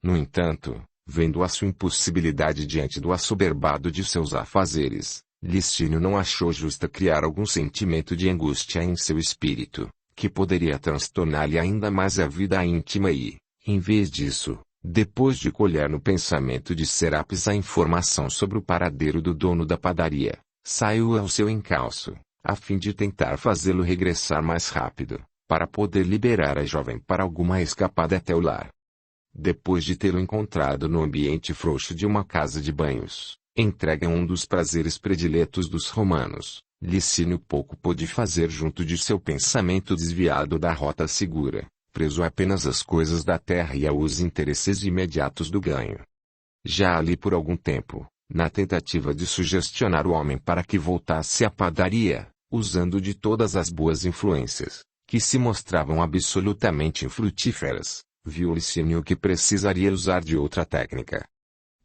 No entanto, vendo a sua impossibilidade diante do assoberbado de seus afazeres, Licínio não achou justa criar algum sentimento de angústia em seu espírito, que poderia transtornar-lhe ainda mais a vida íntima e, em vez disso, depois de colher no pensamento de Serapis a informação sobre o paradeiro do dono da padaria, saiu ao seu encalço, a fim de tentar fazê-lo regressar mais rápido, para poder liberar a jovem para alguma escapada até o lar. Depois de tê-lo encontrado no ambiente frouxo de uma casa de banhos, entregue a um dos prazeres prediletos dos romanos, Licínio pouco pôde fazer junto de seu pensamento desviado da rota segura, preso apenas às coisas da terra e aos interesses imediatos do ganho. Já ali por algum tempo, na tentativa de sugestionar o homem para que voltasse à padaria, usando de todas as boas influências, que se mostravam absolutamente infrutíferas, viu Licínio que precisaria usar de outra técnica.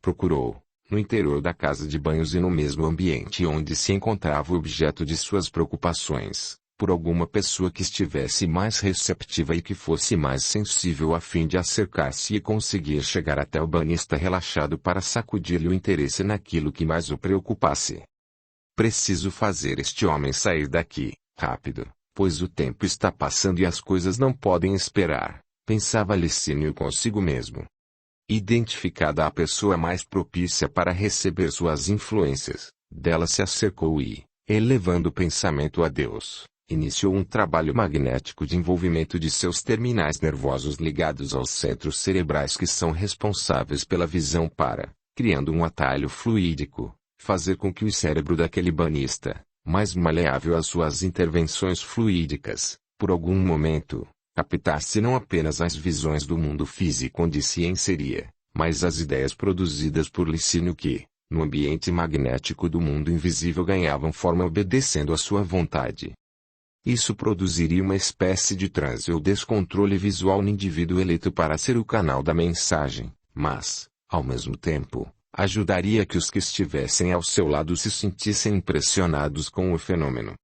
Procurou, no interior da casa de banhos e no mesmo ambiente onde se encontrava o objeto de suas preocupações, por alguma pessoa que estivesse mais receptiva e que fosse mais sensível a fim de acercar-se e conseguir chegar até o banhista relaxado para sacudir-lhe o interesse naquilo que mais o preocupasse. Preciso fazer este homem sair daqui, rápido, pois o tempo está passando e as coisas não podem esperar, pensava Licínio consigo mesmo. Identificada a pessoa mais propícia para receber suas influências, dela se acercou e, elevando o pensamento a Deus, iniciou um trabalho magnético de envolvimento de seus terminais nervosos ligados aos centros cerebrais que são responsáveis pela visão para, criando um atalho fluídico, fazer com que o cérebro daquele banista, mais maleável às suas intervenções fluídicas, por algum momento, captasse não apenas as visões do mundo físico onde se inseria, mas as ideias produzidas por Licínio que, no ambiente magnético do mundo invisível ganhavam forma obedecendo à sua vontade. Isso produziria uma espécie de transe ou descontrole visual no indivíduo eleito para ser o canal da mensagem, mas, ao mesmo tempo, ajudaria que os que estivessem ao seu lado se sentissem impressionados com o fenômeno.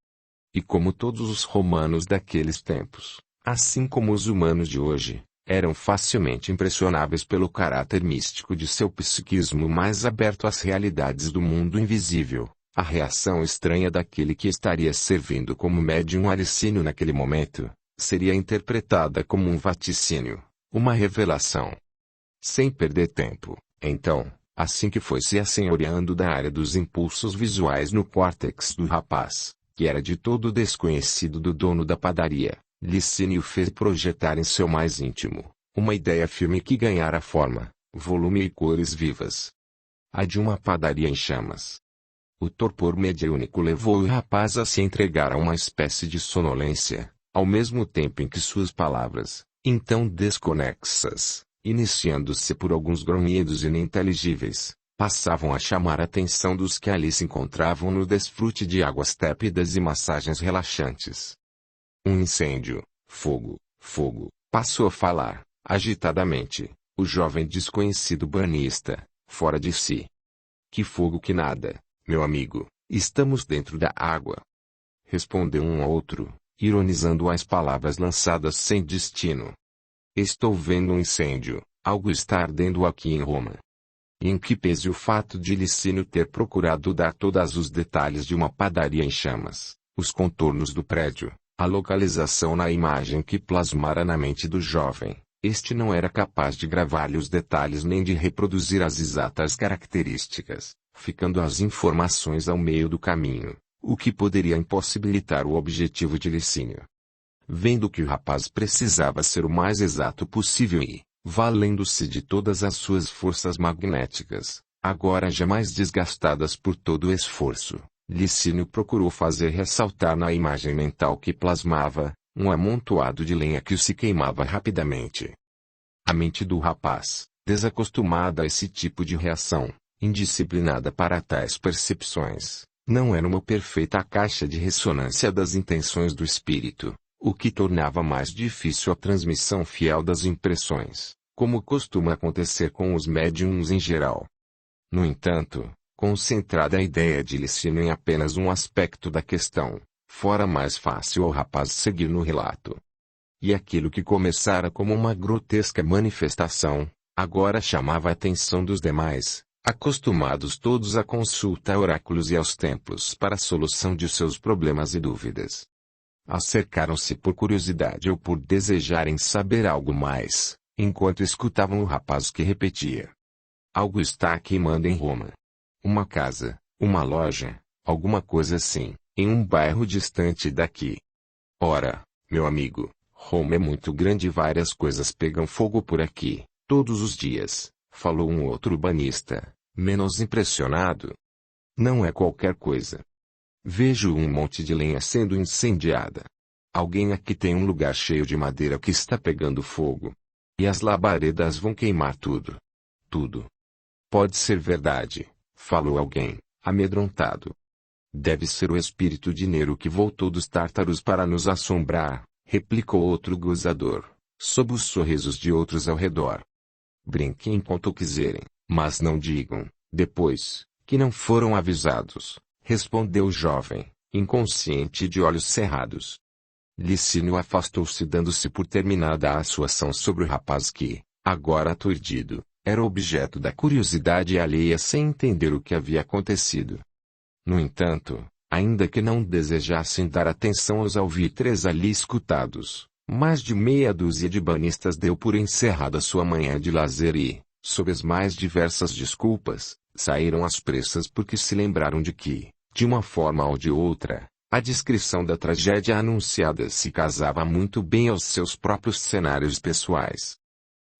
E como todos os romanos daqueles tempos, assim como os humanos de hoje, eram facilmente impressionáveis pelo caráter místico de seu psiquismo mais aberto às realidades do mundo invisível, a reação estranha daquele que estaria servindo como médium a Licínio naquele momento, seria interpretada como um vaticínio, uma revelação. Sem perder tempo, então, assim que foi se assenhoreando da área dos impulsos visuais no córtex do rapaz, que era de todo desconhecido do dono da padaria, Licínio fez projetar em seu mais íntimo, uma ideia firme que ganhara forma, volume e cores vivas. A de uma padaria em chamas. O torpor mediúnico levou o rapaz a se entregar a uma espécie de sonolência, ao mesmo tempo em que suas palavras, então desconexas, iniciando-se por alguns grunhidos ininteligíveis, passavam a chamar a atenção dos que ali se encontravam no desfrute de águas tépidas e massagens relaxantes. Um incêndio, fogo, fogo, passou a falar, agitadamente, o jovem desconhecido banista, fora de si. Que fogo que nada, meu amigo, estamos dentro da água. Respondeu um ao outro, ironizando as palavras lançadas sem destino. Estou vendo um incêndio, algo está ardendo aqui em Roma. E em que pese o fato de Licínio ter procurado dar todos os detalhes de uma padaria em chamas, os contornos do prédio, a localização na imagem que plasmara na mente do jovem, este não era capaz de gravar-lhe os detalhes nem de reproduzir as exatas características, ficando as informações ao meio do caminho, o que poderia impossibilitar o objetivo de Licínio. Vendo que o rapaz precisava ser o mais exato possível e, valendo-se de todas as suas forças magnéticas, agora jamais desgastadas por todo o esforço, Licínio procurou fazer ressaltar na imagem mental que plasmava, um amontoado de lenha que se queimava rapidamente. A mente do rapaz, desacostumada a esse tipo de reação, indisciplinada para tais percepções, não era uma perfeita caixa de ressonância das intenções do espírito, o que tornava mais difícil a transmissão fiel das impressões, como costuma acontecer com os médiums em geral. No entanto, concentrada a ideia de Licínio em apenas um aspecto da questão, fora mais fácil ao rapaz seguir no relato. E aquilo que começara como uma grotesca manifestação, Agora chamava a atenção dos demais, acostumados todos a consultar oráculos e aos templos para a solução de seus problemas e dúvidas. Acercaram-se por curiosidade ou por desejarem saber algo mais, enquanto escutavam o rapaz que repetia: algo está queimando em Roma. Uma casa, uma loja, alguma coisa assim, em um bairro distante daqui. Ora, meu amigo, Roma é muito grande e várias coisas pegam fogo por aqui, todos os dias, falou um outro urbanista, menos impressionado. Não é qualquer coisa. Vejo um monte de lenha sendo incendiada. Alguém aqui tem um lugar cheio de madeira que está pegando fogo. E as labaredas vão queimar tudo. Tudo. Pode ser verdade, falou alguém, amedrontado. Deve ser o espírito de Nero que voltou dos tártaros para nos assombrar, replicou outro gozador, sob os sorrisos de outros ao redor. Brinquem enquanto quiserem, mas não digam, depois, que não foram avisados, respondeu o jovem, inconsciente e de olhos cerrados. Licínio afastou-se dando-se por terminada a sua ação sobre o rapaz que, agora aturdido, era objeto da curiosidade alheia sem entender o que havia acontecido. No entanto, ainda que não desejassem dar atenção aos alvitres ali escutados, mais de meia dúzia de banistas deu por encerrada sua manhã de lazer e, sob as mais diversas desculpas, saíram às pressas porque se lembraram de que, de uma forma ou de outra, a descrição da tragédia anunciada se casava muito bem aos seus próprios cenários pessoais.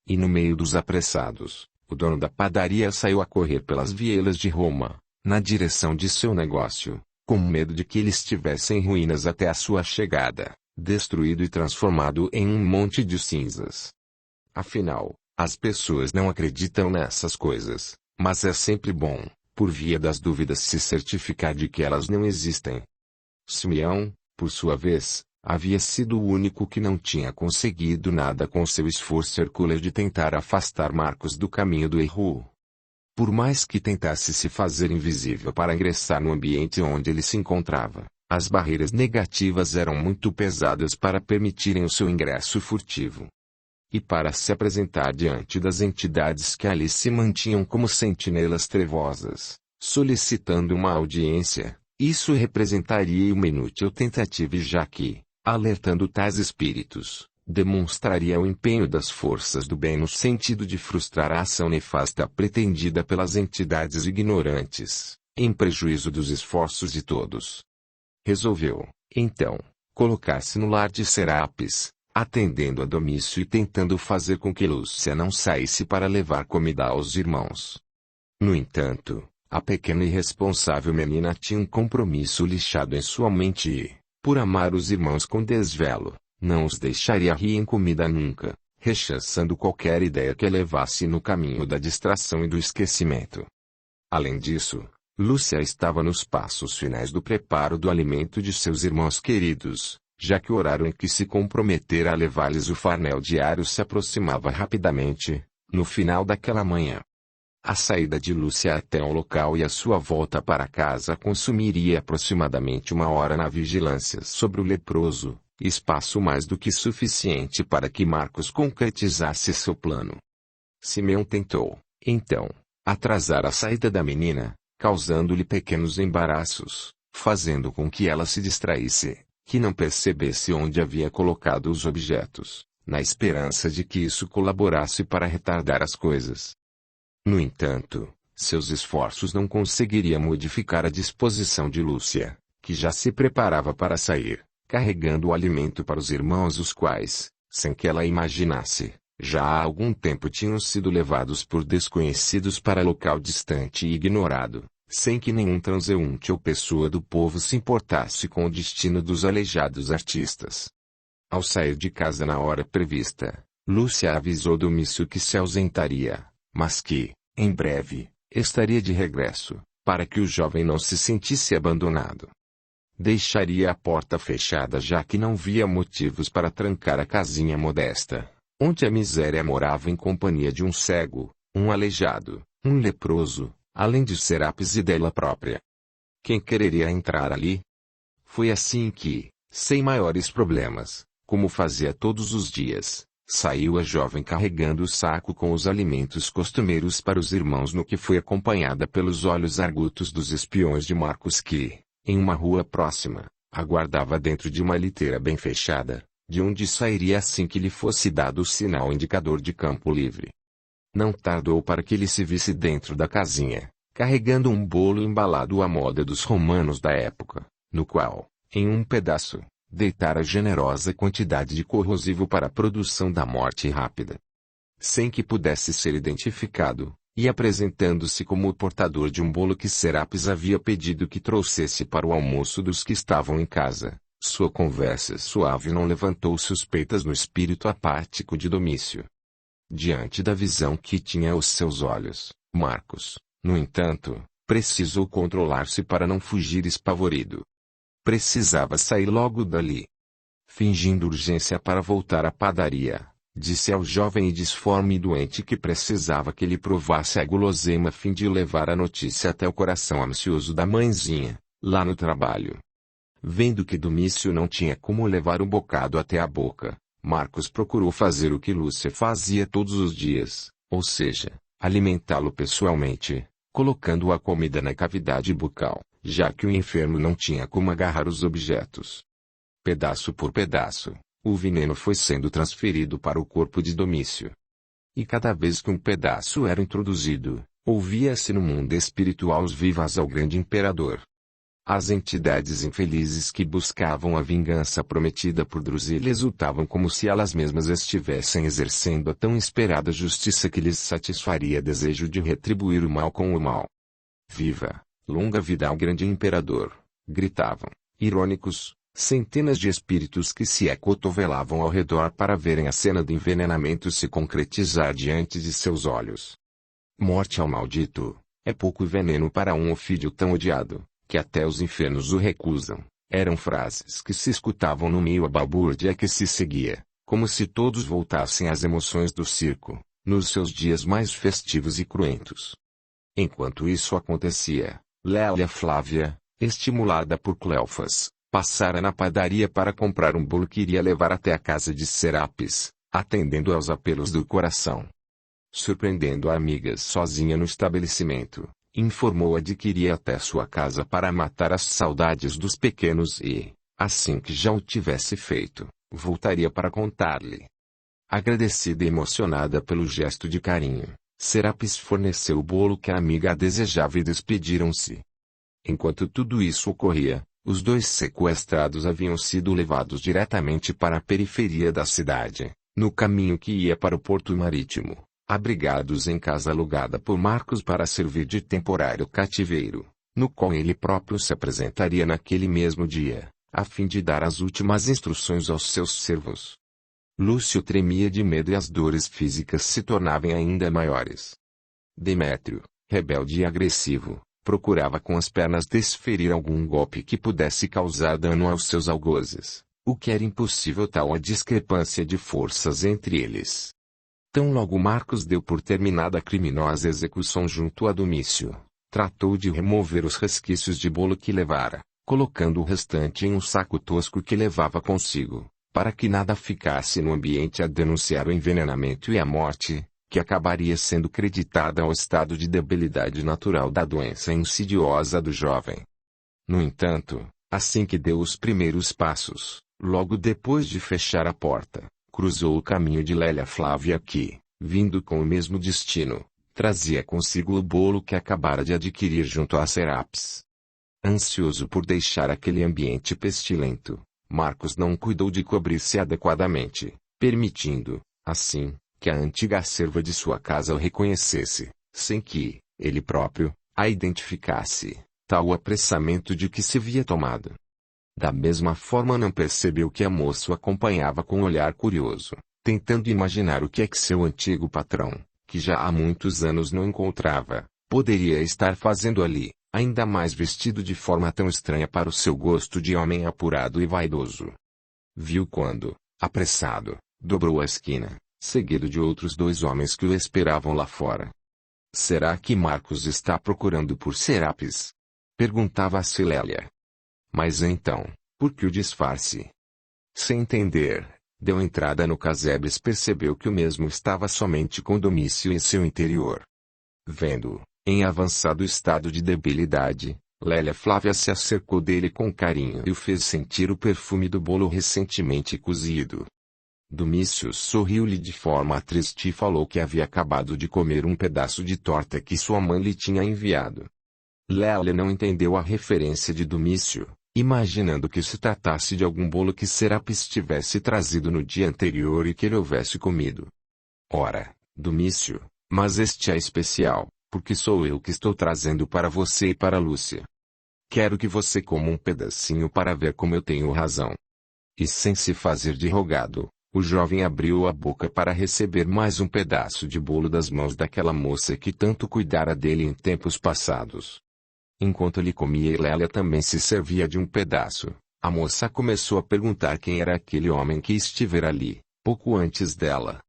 E no meio dos apressados, o dono da padaria saiu a correr pelas vielas de Roma, na direção de seu negócio, com medo de que ele estivesse em ruínas até a sua chegada, destruído e transformado em um monte de cinzas. Afinal, as pessoas não acreditam nessas coisas, mas é sempre bom, por via das dúvidas, se certificar de que elas não existem. Simeão, por sua vez, havia sido o único que não tinha conseguido nada com seu esforço hercúleo de tentar afastar Marcos do caminho do erro. Por mais que tentasse se fazer invisível para ingressar no ambiente onde ele se encontrava, as barreiras negativas eram muito pesadas para permitirem o seu ingresso furtivo. E para se apresentar diante das entidades que ali se mantinham como sentinelas trevosas, solicitando uma audiência, isso representaria uma inútil tentativa já que, alertando tais espíritos, demonstraria o empenho das forças do bem no sentido de frustrar a ação nefasta pretendida pelas entidades ignorantes, em prejuízo dos esforços de todos. Resolveu, então, colocar-se no lar de Serapis, atendendo a domício e tentando fazer com que Lúcia não saísse para levar comida aos irmãos. No entanto, a pequena e irresponsável menina tinha um compromisso lixado em sua mente e, por amar os irmãos com desvelo, não os deixaria rir em comida nunca, rechaçando qualquer ideia que a levasse no caminho da distração e do esquecimento. Além disso, Lúcia estava nos passos finais do preparo do alimento de seus irmãos queridos, já que o horário em que se comprometera a levar-lhes o farnel diário se aproximava rapidamente, no final daquela manhã. A saída de Lúcia até o local e a sua volta para casa consumiria aproximadamente 1 hora na vigilância sobre o leproso, espaço mais do que suficiente para que Marcos concretizasse seu plano. Simeão tentou, então, atrasar a saída da menina, causando-lhe pequenos embaraços, fazendo com que ela se distraísse, que não percebesse onde havia colocado os objetos, na esperança de que isso colaborasse para retardar as coisas. No entanto, seus esforços não conseguiriam modificar a disposição de Lúcia, que já se preparava para sair, carregando o alimento para os irmãos, os quais, sem que ela imaginasse, já há algum tempo tinham sido levados por desconhecidos para local distante e ignorado, sem que nenhum transeunte ou pessoa do povo se importasse com o destino dos aleijados artistas. Ao sair de casa na hora prevista, Lúcia avisou Domício que se ausentaria, mas que, em breve, estaria de regresso, para que o jovem não se sentisse abandonado. Deixaria a porta fechada já que não via motivos para trancar a casinha modesta, onde a miséria morava em companhia de um cego, um aleijado, um leproso, além de Serapis e dela própria. Quem quereria entrar ali? Foi assim que, sem maiores problemas, como fazia todos os dias, Saiu a jovem carregando o saco com os alimentos costumeiros para os irmãos, no que foi acompanhada pelos olhos argutos dos espiões de Marcos que, em uma rua próxima, aguardava dentro de uma liteira bem fechada, de onde sairia assim que lhe fosse dado o sinal indicador de campo livre. Não tardou para que ele se visse dentro da casinha, carregando um bolo embalado à moda dos romanos da época, no qual, em um pedaço, deitara generosa quantidade de corrosivo para a produção da morte rápida. Sem que pudesse ser identificado, e apresentando-se como o portador de um bolo que Serapis havia pedido que trouxesse para o almoço dos que estavam em casa, sua conversa suave não levantou suspeitas no espírito apático de Domício. Diante da visão que tinha aos seus olhos, Marcos, no entanto, precisou controlar-se para não fugir espavorido. Precisava sair logo dali. Fingindo urgência para voltar à padaria, disse ao jovem e disforme doente que precisava que lhe provasse a guloseima a fim de levar a notícia até o coração ansioso da mãezinha, lá no trabalho. Vendo que Domício não tinha como levar o bocado até a boca, Marcos procurou fazer o que Lúcia fazia todos os dias, ou seja, alimentá-lo pessoalmente, colocando a comida na cavidade bucal, já que o enfermo não tinha como agarrar os objetos. Pedaço por pedaço, o veneno foi sendo transferido para o corpo de Domício. E cada vez que um pedaço era introduzido, ouvia-se no mundo espiritual os vivas ao grande imperador. As entidades infelizes que buscavam a vingança prometida por Drusila exultavam como se elas mesmas estivessem exercendo a tão esperada justiça que lhes satisfaria desejo de retribuir o mal com o mal. Viva! Longa vida ao grande imperador! Gritavam, irônicos, centenas de espíritos que se acotovelavam ao redor para verem a cena do envenenamento se concretizar diante de seus olhos. Morte ao maldito! É pouco veneno para um ofídio tão odiado, que até os infernos o recusam. Eram frases que se escutavam no meio a balbúrdia que se seguia, como se todos voltassem às emoções do circo, nos seus dias mais festivos e cruentos. Enquanto isso acontecia, Lélia Flávia, estimulada por Cleofas, passara na padaria para comprar um bolo que iria levar até a casa de Serapis, atendendo aos apelos do coração. Surpreendendo a amiga sozinha no estabelecimento, informou-a de que iria até sua casa para matar as saudades dos pequenos e, assim que já o tivesse feito, voltaria para contar-lhe. Agradecida e emocionada pelo gesto de carinho, Serapis forneceu o bolo que a amiga desejava e despediram-se. Enquanto tudo isso ocorria, os dois sequestrados haviam sido levados diretamente para a periferia da cidade, no caminho que ia para o porto marítimo, abrigados em casa alugada por Marcos para servir de temporário cativeiro, no qual ele próprio se apresentaria naquele mesmo dia, a fim de dar as últimas instruções aos seus servos. Lúcio tremia de medo e as dores físicas se tornavam ainda maiores. Demétrio, rebelde e agressivo, procurava com as pernas desferir algum golpe que pudesse causar dano aos seus algozes, o que era impossível tal a discrepância de forças entre eles. Tão logo Marcos deu por terminada a criminosa execução junto a Domício, tratou de remover os resquícios de bolo que levara, colocando o restante em um saco tosco que levava consigo, para que nada ficasse no ambiente a denunciar o envenenamento e a morte, que acabaria sendo creditada ao estado de debilidade natural da doença insidiosa do jovem. No entanto, assim que deu os primeiros passos, logo depois de fechar a porta, cruzou o caminho de Lélia Flávia que, vindo com o mesmo destino, trazia consigo o bolo que acabara de adquirir junto a Serapis. Ansioso por deixar aquele ambiente pestilento, Marcos não cuidou de cobrir-se adequadamente, permitindo, assim, que a antiga serva de sua casa o reconhecesse, sem que, ele próprio, a identificasse, tal o apressamento de que se via tomado. Da mesma forma não percebeu que a moça o acompanhava com um olhar curioso, tentando imaginar o que é que seu antigo patrão, que já há muitos anos não encontrava, poderia estar fazendo ali, ainda mais vestido de forma tão estranha para o seu gosto de homem apurado e vaidoso. Viu quando, apressado, dobrou a esquina, seguido de outros dois homens que o esperavam lá fora. Será que Marcos está procurando por Serapis? Perguntava a Lélia. Mas então, por que o disfarce? Sem entender, deu entrada no casebre e percebeu que o mesmo estava somente com Domício em seu interior. Vendo-o, em avançado estado de debilidade, Lélia Flávia se acercou dele com carinho e o fez sentir o perfume do bolo recentemente cozido. Domício sorriu-lhe de forma triste e falou que havia acabado de comer um pedaço de torta que sua mãe lhe tinha enviado. Lélia não entendeu a referência de Domício, imaginando que se tratasse de algum bolo que Serapis tivesse trazido no dia anterior e que ele houvesse comido. Ora, Domício, mas este é especial, porque sou eu que estou trazendo para você e para Lúcia. Quero que você coma um pedacinho para ver como eu tenho razão. E sem se fazer de rogado, o jovem abriu a boca para receber mais um pedaço de bolo das mãos daquela moça que tanto cuidara dele em tempos passados. Enquanto ele comia e Lélia também se servia de um pedaço, a moça começou a perguntar quem era aquele homem que estivera ali, pouco antes dela.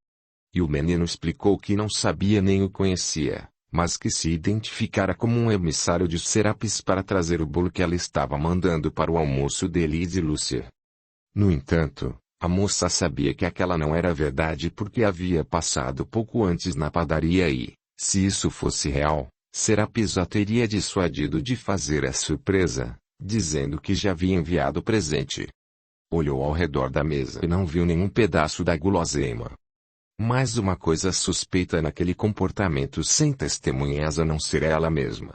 E o menino explicou que não sabia nem o conhecia, mas que se identificara como um emissário de Serapis para trazer o bolo que ela estava mandando para o almoço dele e de Lúcia. No entanto, a moça sabia que aquela não era verdade porque havia passado pouco antes na padaria e, se isso fosse real, Serapis a teria dissuadido de fazer a surpresa, dizendo que já havia enviado o presente. Olhou ao redor da mesa e não viu nenhum pedaço da guloseima. Mais uma coisa suspeita naquele comportamento sem testemunhas a não ser ela mesma.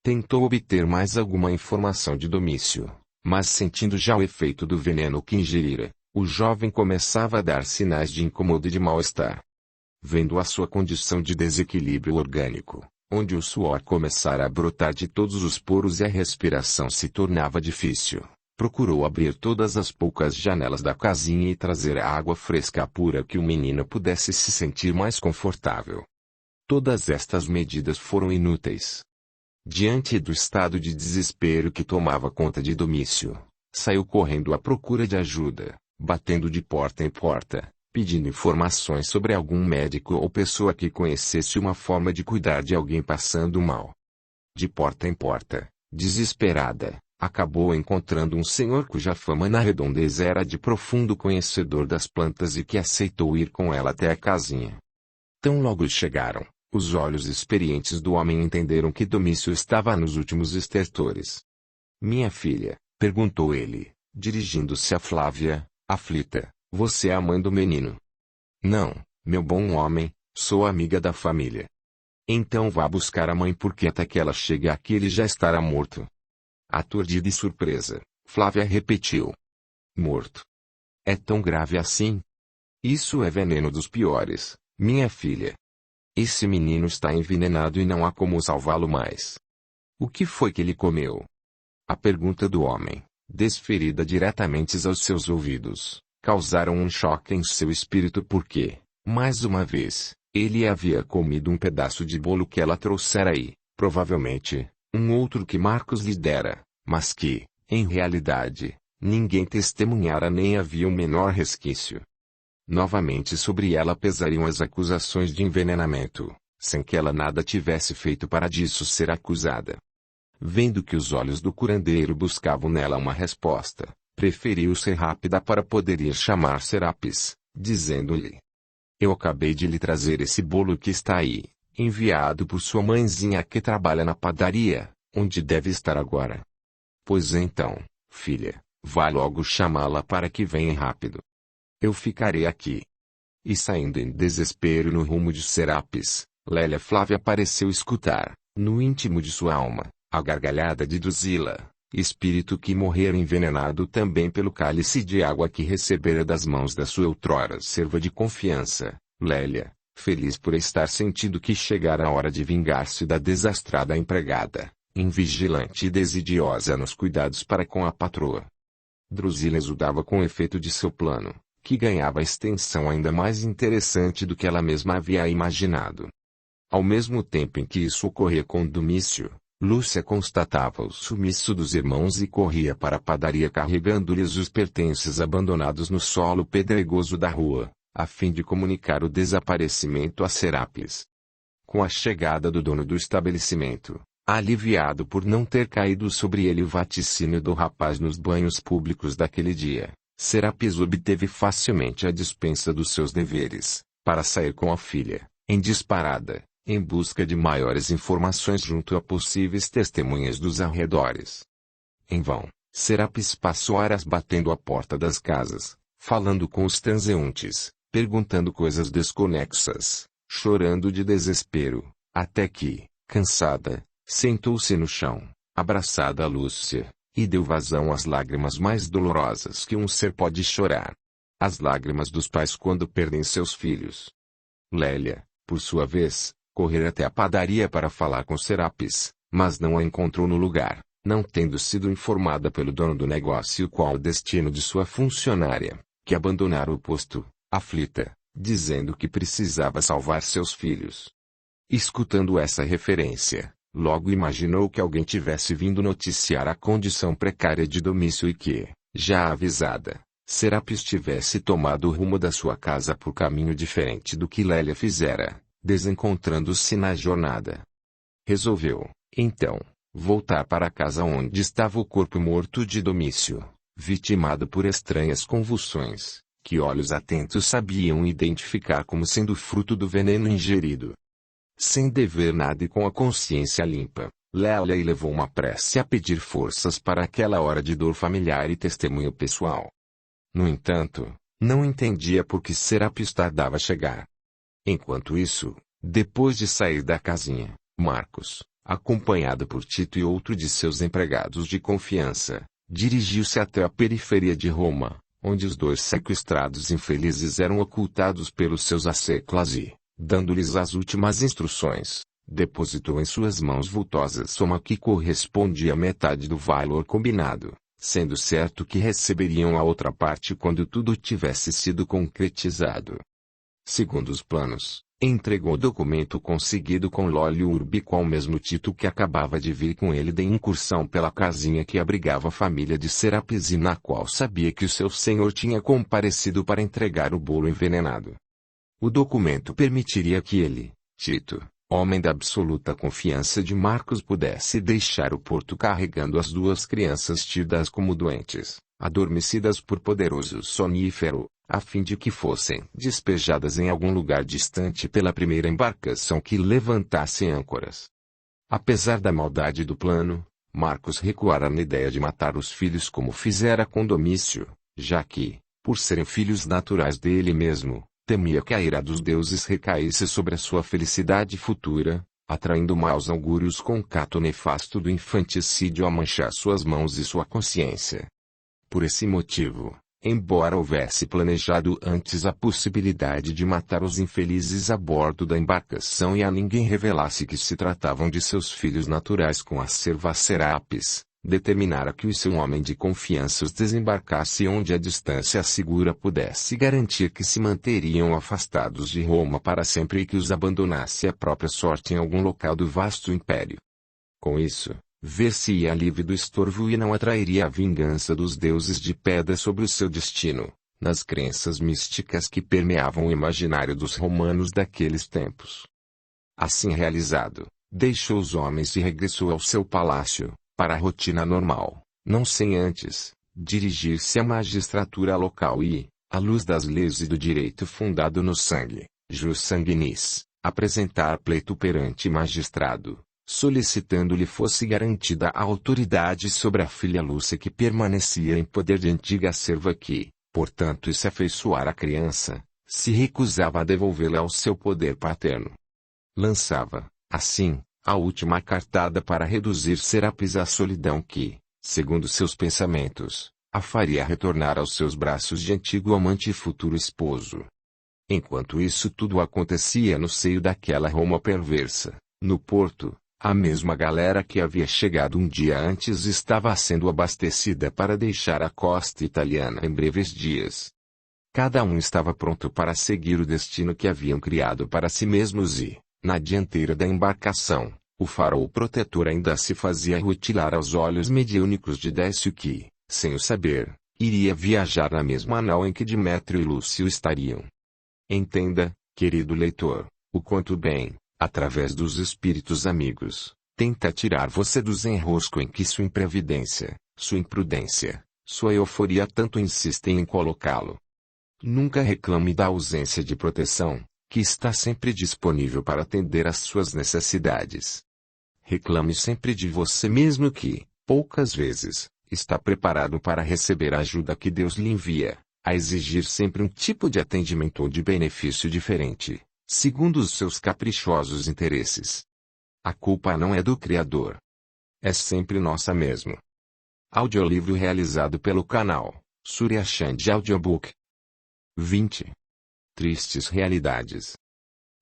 Tentou obter mais alguma informação de Domício, mas sentindo já o efeito do veneno que ingerira, o jovem começava a dar sinais de incômodo e de mal-estar. Vendo a sua condição de desequilíbrio orgânico, onde o suor começara a brotar de todos os poros e a respiração se tornava difícil, procurou abrir todas as poucas janelas da casinha e trazer a água fresca pura que o menino pudesse se sentir mais confortável. Todas estas medidas foram inúteis. Diante do estado de desespero que tomava conta de Domício, saiu correndo à procura de ajuda, batendo de porta em porta, pedindo informações sobre algum médico ou pessoa que conhecesse uma forma de cuidar de alguém passando mal. De porta em porta, desesperada, acabou encontrando um senhor cuja fama na redondeza era de profundo conhecedor das plantas e que aceitou ir com ela até a casinha. Tão logo chegaram, os olhos experientes do homem entenderam que Domício estava nos últimos estertores. "Minha filha", perguntou ele, dirigindo-se a Flávia, aflita, "você é a mãe do menino?" "Não, meu bom homem, sou amiga da família." "Então vá buscar a mãe porque até que ela chegue aqui ele já estará morto." Aturdida e surpresa, Flávia repetiu. "Morto? É tão grave assim?" "Isso é veneno dos piores, minha filha. Esse menino está envenenado e não há como salvá-lo mais." "O que foi que ele comeu?" A pergunta do homem, desferida diretamente aos seus ouvidos, causaram um choque em seu espírito porque, mais uma vez, ele havia comido um pedaço de bolo que ela trouxera e, provavelmente, um outro que Marcos lhe dera, mas que, em realidade, ninguém testemunhara nem havia o menor resquício. Novamente sobre ela pesariam as acusações de envenenamento, sem que ela nada tivesse feito para disso ser acusada. Vendo que os olhos do curandeiro buscavam nela uma resposta, preferiu ser rápida para poder ir chamar Serapis, dizendo-lhe: "Eu acabei de lhe trazer esse bolo que está aí, enviado por sua mãezinha que trabalha na padaria, onde deve estar agora. Pois então, filha, vá logo chamá-la para que venha rápido. Eu ficarei aqui." E saindo em desespero no rumo de Serapis, Lélia Flávia pareceu escutar, no íntimo de sua alma, a gargalhada de Drusila, espírito que morrera envenenado também pelo cálice de água que recebera das mãos da sua outrora serva de confiança, Lélia, feliz por estar sentindo que chegara a hora de vingar-se da desastrada empregada, invigilante e desidiosa nos cuidados para com a patroa. Drusila exudava com o efeito de seu plano, que ganhava extensão ainda mais interessante do que ela mesma havia imaginado. Ao mesmo tempo em que isso ocorria com Domício, Lúcia constatava o sumiço dos irmãos e corria para a padaria carregando-lhes os pertences abandonados no solo pedregoso da rua, a fim de comunicar o desaparecimento a Serapis. Com a chegada do dono do estabelecimento, aliviado por não ter caído sobre ele o vaticínio do rapaz nos banhos públicos daquele dia, Serapis obteve facilmente a dispensa dos seus deveres, para sair com a filha, em disparada, em busca de maiores informações junto a possíveis testemunhas dos arredores. Em vão, Serapis passou horas batendo a porta das casas, falando com os transeuntes, perguntando coisas desconexas, chorando de desespero, até que, cansada, sentou-se no chão, abraçada a Lúcia, e deu vazão às lágrimas mais dolorosas que um ser pode chorar. As lágrimas dos pais quando perdem seus filhos. Lélia, por sua vez, correu até a padaria para falar com Serapis, mas não a encontrou no lugar, não tendo sido informada pelo dono do negócio qual o destino de sua funcionária, que abandonara o posto, aflita, dizendo que precisava salvar seus filhos. Escutando essa referência, logo imaginou que alguém tivesse vindo noticiar a condição precária de Domício e que, já avisada, Serapis tivesse tomado o rumo da sua casa por caminho diferente do que Lélia fizera, desencontrando-se na jornada. Resolveu, então, voltar para a casa onde estava o corpo morto de Domício, vitimado por estranhas convulsões, que olhos atentos sabiam identificar como sendo fruto do veneno ingerido. Sem dever nada e com a consciência limpa, Lélia elevou uma prece a pedir forças para aquela hora de dor familiar e testemunho pessoal. No entanto, não entendia por que Serapis tardava a chegar. Enquanto isso, depois de sair da casinha, Marcos, acompanhado por Tito e outro de seus empregados de confiança, dirigiu-se até a periferia de Roma, onde os dois sequestrados infelizes eram ocultados pelos seus asseclas e, dando-lhes as últimas instruções, depositou em suas mãos vultosa soma que correspondia à metade do valor combinado, sendo certo que receberiam a outra parte quando tudo tivesse sido concretizado. Segundo os planos, entregou o documento conseguido com Lólio Urbico ao mesmo Tito que acabava de vir com ele de incursão pela casinha que abrigava a família de Serapis e na qual sabia que o seu senhor tinha comparecido para entregar o bolo envenenado. O documento permitiria que ele, Tito, homem da absoluta confiança de Marcos, pudesse deixar o porto carregando as duas crianças tidas como doentes, adormecidas por poderoso sonífero, a fim de que fossem despejadas em algum lugar distante pela primeira embarcação que levantasse âncoras. Apesar da maldade do plano, Marcos recuara na ideia de matar os filhos como fizera com Domício, já que, por serem filhos naturais dele mesmo, temia que a ira dos deuses recaísse sobre a sua felicidade futura, atraindo maus augúrios com o cato nefasto do infanticídio a manchar suas mãos e sua consciência. Por esse motivo, embora houvesse planejado antes a possibilidade de matar os infelizes a bordo da embarcação e a ninguém revelasse que se tratavam de seus filhos naturais com a serva Serapis, determinara que o seu homem de confiança os desembarcasse onde a distância segura pudesse garantir que se manteriam afastados de Roma para sempre e que os abandonasse à própria sorte em algum local do vasto império. Com isso, ver-se-ia livre do estorvo e não atrairia a vingança dos deuses de pedra sobre o seu destino, nas crenças místicas que permeavam o imaginário dos romanos daqueles tempos. Assim realizado, deixou os homens e regressou ao seu palácio, para a rotina normal, não sem antes dirigir-se à magistratura local e, à luz das leis e do direito fundado no sangue, jus sanguinis, apresentar pleito perante magistrado, solicitando-lhe fosse garantida a autoridade sobre a filha Lúcia que permanecia em poder de antiga serva que, portanto, se afeiçoara à criança, se recusava a devolvê-la ao seu poder paterno. Lançava, assim, a última cartada para reduzir Serapis à solidão que, segundo seus pensamentos, a faria retornar aos seus braços de antigo amante e futuro esposo. Enquanto isso tudo acontecia no seio daquela Roma perversa, no porto, a mesma galera que havia chegado um dia antes estava sendo abastecida para deixar a costa italiana em breves dias. Cada um estava pronto para seguir o destino que haviam criado para si mesmos e, na dianteira da embarcação, o farol protetor ainda se fazia rutilar aos olhos mediúnicos de Décio que, sem o saber, iria viajar na mesma nau em que Demétrio e Lúcio estariam. Entenda, querido leitor, o quanto bem, através dos espíritos amigos, tenta tirar você do enrosco em que sua imprevidência, sua imprudência, Sua euforia tanto insiste em colocá-lo. Nunca reclame da ausência de proteção, que está sempre disponível para atender às suas necessidades. Reclame sempre de você mesmo que, poucas vezes, está preparado para receber a ajuda que Deus lhe envia, a exigir sempre um tipo de atendimento ou de benefício diferente, segundo os seus caprichosos interesses. A culpa não é do Criador. É sempre nossa mesmo. Audiolivro realizado pelo canal Surya Chand Audiobook. 20. Tristes realidades.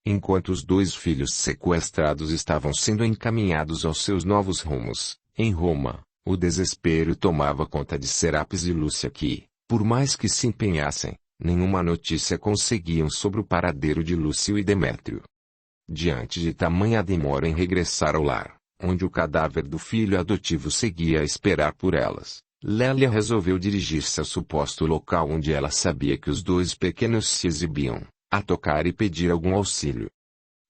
Enquanto os dois filhos sequestrados estavam sendo encaminhados aos seus novos rumos, em Roma, o desespero tomava conta de Serapis e Lúcia que, por mais que se empenhassem, nenhuma notícia conseguiam sobre o paradeiro de Lúcio e Demétrio. Diante de tamanha demora em regressar ao lar, onde o cadáver do filho adotivo seguia a esperar por elas, Lélia resolveu dirigir-se ao suposto local onde ela sabia que os dois pequenos se exibiam, a tocar e pedir algum auxílio.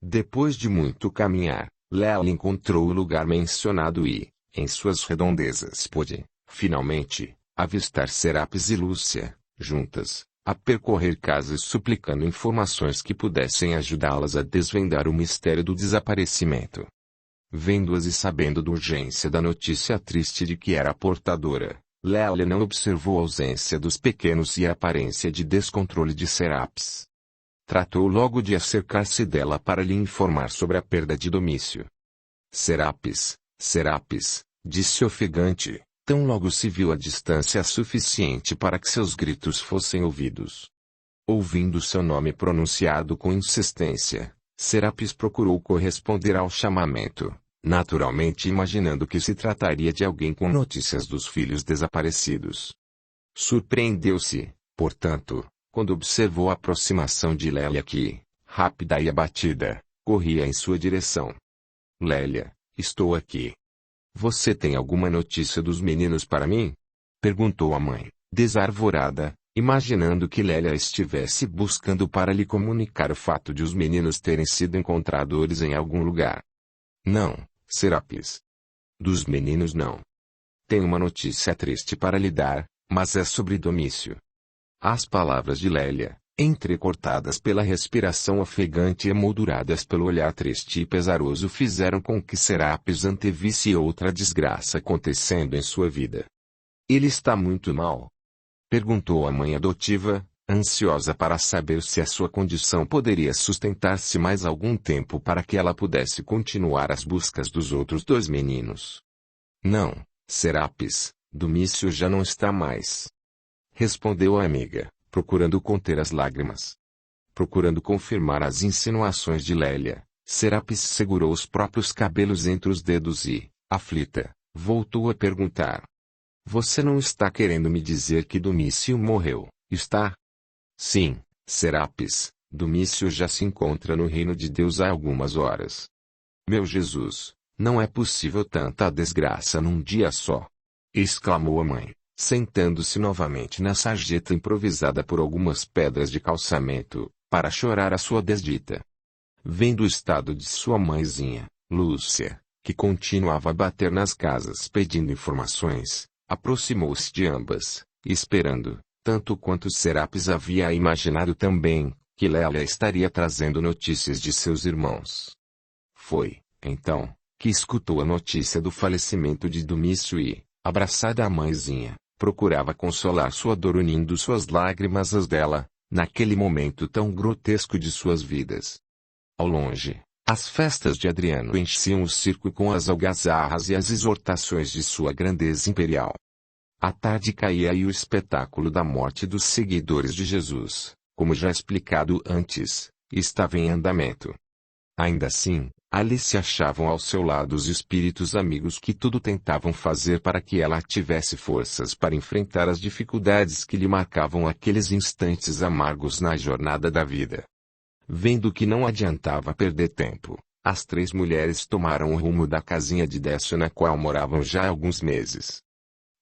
Depois de muito caminhar, Lélia encontrou o lugar mencionado e, em suas redondezas pôde, finalmente, avistar Serapis e Lúcia, juntas, a percorrer casas suplicando informações que pudessem ajudá-las a desvendar o mistério do desaparecimento. Vendo-as e sabendo da urgência da notícia triste de que era portadora, Lélia não observou a ausência dos pequenos e a aparência de descontrole de Serapis. Tratou logo de acercar-se dela para lhe informar sobre a perda de Domício. Serapis, disse ofegante, tão logo se viu a distância suficiente para que seus gritos fossem ouvidos. Ouvindo seu nome pronunciado com insistência, Serapis procurou corresponder ao chamamento, naturalmente imaginando que se trataria de alguém com notícias dos filhos desaparecidos. Surpreendeu-se, portanto, quando observou a aproximação de Lélia que, rápida e abatida, corria em sua direção. Lélia, estou aqui. Você tem alguma notícia dos meninos para mim? Perguntou a mãe, desarvorada, imaginando que Lélia estivesse buscando para lhe comunicar o fato de os meninos terem sido encontrados em algum lugar. Não, Serapis. Dos meninos não. Tenho uma notícia triste para lhe dar, mas é sobre Domício. As palavras de Lélia, entrecortadas pela respiração ofegante e emolduradas pelo olhar triste e pesaroso fizeram com que Serapis antevisse outra desgraça acontecendo em sua vida. Ele está muito mal? Perguntou a mãe adotiva, ansiosa para saber se a sua condição poderia sustentar-se mais algum tempo para que ela pudesse continuar as buscas dos outros dois meninos. Não, Serapis, Domício já não está mais. Respondeu a amiga, procurando conter as lágrimas. Procurando confirmar as insinuações de Lélia, Serapis segurou os próprios cabelos entre os dedos e, aflita, voltou a perguntar. Você não está querendo me dizer que Domício morreu, está? Sim, Serapis, Domício já se encontra no reino de Deus há algumas horas. Meu Jesus, não é possível tanta desgraça num dia só! Exclamou a mãe, sentando-se novamente na sarjeta improvisada por algumas pedras de calçamento, para chorar a sua desdita. Vendo o estado de sua mãezinha, Lúcia, que continuava a bater nas casas pedindo informações, aproximou-se de ambas, esperando, tanto quanto Serapis havia imaginado também, que Lélia estaria trazendo notícias de seus irmãos. Foi, então, que escutou a notícia do falecimento de Domício e, abraçada à mãezinha, procurava consolar sua dor unindo suas lágrimas às dela, naquele momento tão grotesco de suas vidas. Ao longe, as festas de Adriano enchiam o circo com as algazarras e as exortações de sua grandeza imperial. A tarde caía e o espetáculo da morte dos seguidores de Jesus, como já explicado antes, estava em andamento. Ainda assim, ali se achavam ao seu lado os espíritos amigos que tudo tentavam fazer para que ela tivesse forças para enfrentar as dificuldades que lhe marcavam aqueles instantes amargos na jornada da vida. Vendo que não adiantava perder tempo, as três mulheres tomaram o rumo da casinha de Décio na qual moravam já há alguns meses.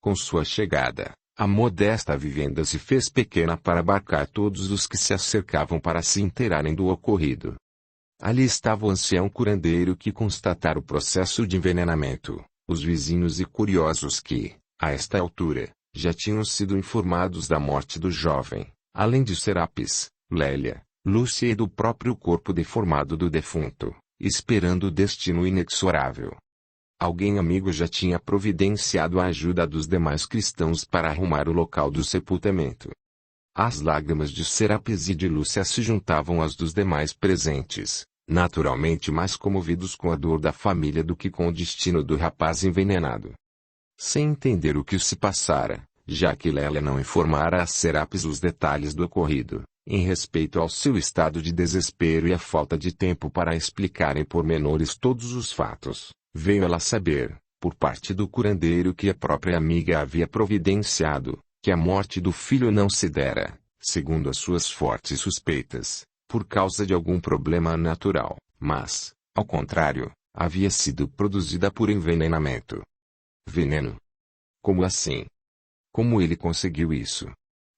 Com sua chegada, a modesta vivenda se fez pequena para abarcar todos os que se acercavam para se inteirarem do ocorrido. Ali estava o ancião curandeiro que constatara o processo de envenenamento, os vizinhos e curiosos que, a esta altura, já tinham sido informados da morte do jovem, além de Serapis, Lélia, Lúcia e do próprio corpo deformado do defunto, esperando o destino inexorável. Alguém amigo já tinha providenciado a ajuda dos demais cristãos para arrumar o local do sepultamento. As lágrimas de Serapis e de Lúcia se juntavam às dos demais presentes, naturalmente mais comovidos com a dor da família do que com o destino do rapaz envenenado. Sem entender o que se passara, já que Lélia não informara a Serapis os detalhes do ocorrido, em respeito ao seu estado de desespero e a falta de tempo para explicar em pormenores todos os fatos, veio ela saber, por parte do curandeiro que a própria amiga havia providenciado, que a morte do filho não se dera, segundo as suas fortes suspeitas, por causa de algum problema natural, mas, ao contrário, havia sido produzida por envenenamento. Veneno? Como assim? Como ele conseguiu isso?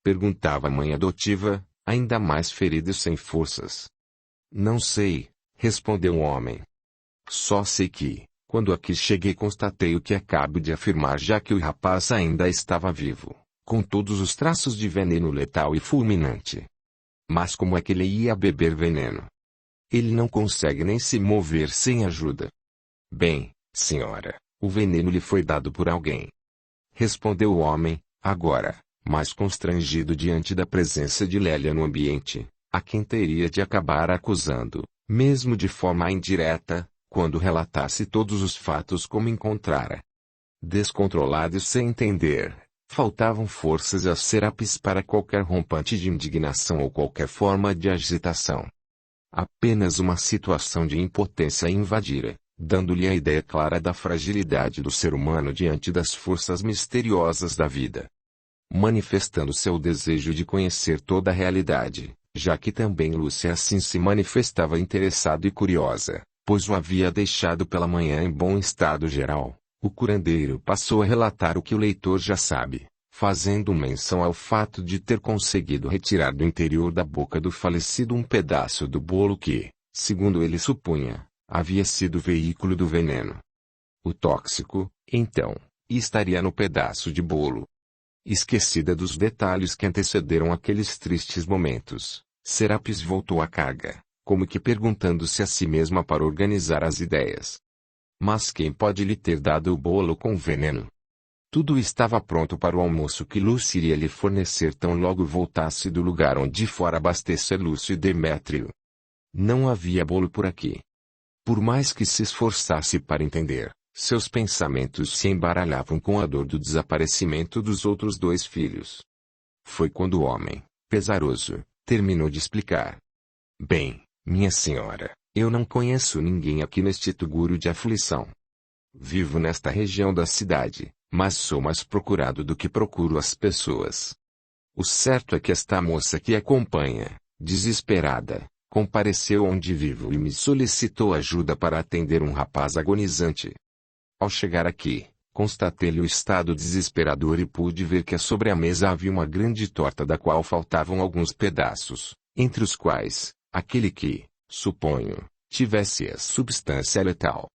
Perguntava a mãe adotiva, ainda mais ferida e sem forças. Não sei, respondeu o homem. Só sei que, quando aqui cheguei constatei o que acabo de afirmar, já que o rapaz ainda estava vivo, com todos os traços de veneno letal e fulminante. Mas como é que ele ia beber veneno? Ele não consegue nem se mover sem ajuda. Bem, senhora, o veneno lhe foi dado por alguém. Respondeu o homem, agora, mais constrangido diante da presença de Lélia no ambiente, a quem teria de acabar acusando, mesmo de forma indireta, quando relatasse todos os fatos como encontrara. Descontrolado e sem entender, faltavam forças a Serapis para qualquer rompante de indignação ou qualquer forma de agitação. Apenas uma situação de impotência a invadira, dando-lhe a ideia clara da fragilidade do ser humano diante das forças misteriosas da vida. Manifestando seu desejo de conhecer toda a realidade, já que também Lúcia assim se manifestava interessada e curiosa, pois o havia deixado pela manhã em bom estado geral. O curandeiro passou a relatar o que o leitor já sabe, fazendo menção ao fato de ter conseguido retirar do interior da boca do falecido um pedaço do bolo que, segundo ele supunha, havia sido o veículo do veneno. O tóxico, então, estaria no pedaço de bolo. Esquecida dos detalhes que antecederam aqueles tristes momentos, Serapis voltou à carga, como que perguntando-se a si mesma para organizar as ideias. Mas quem pode lhe ter dado o bolo com veneno? Tudo estava pronto para o almoço que Lúcia iria lhe fornecer tão logo voltasse do lugar onde fora abastecer Lúcio e Demétrio. Não havia bolo por aqui. Por mais que se esforçasse para entender, seus pensamentos se embaralhavam com a dor do desaparecimento dos outros dois filhos. Foi quando o homem, pesaroso, terminou de explicar. Bem, minha senhora, eu não conheço ninguém aqui neste tugúrio de aflição. Vivo nesta região da cidade, mas sou mais procurado do que procuro as pessoas. O certo é que esta moça que acompanha, desesperada, compareceu onde vivo e me solicitou ajuda para atender um rapaz agonizante. Ao chegar aqui, constatei-lhe o estado desesperador e pude ver que sobre a mesa havia uma grande torta da qual faltavam alguns pedaços, entre os quais, aquele que, suponho, tivesse a substância letal.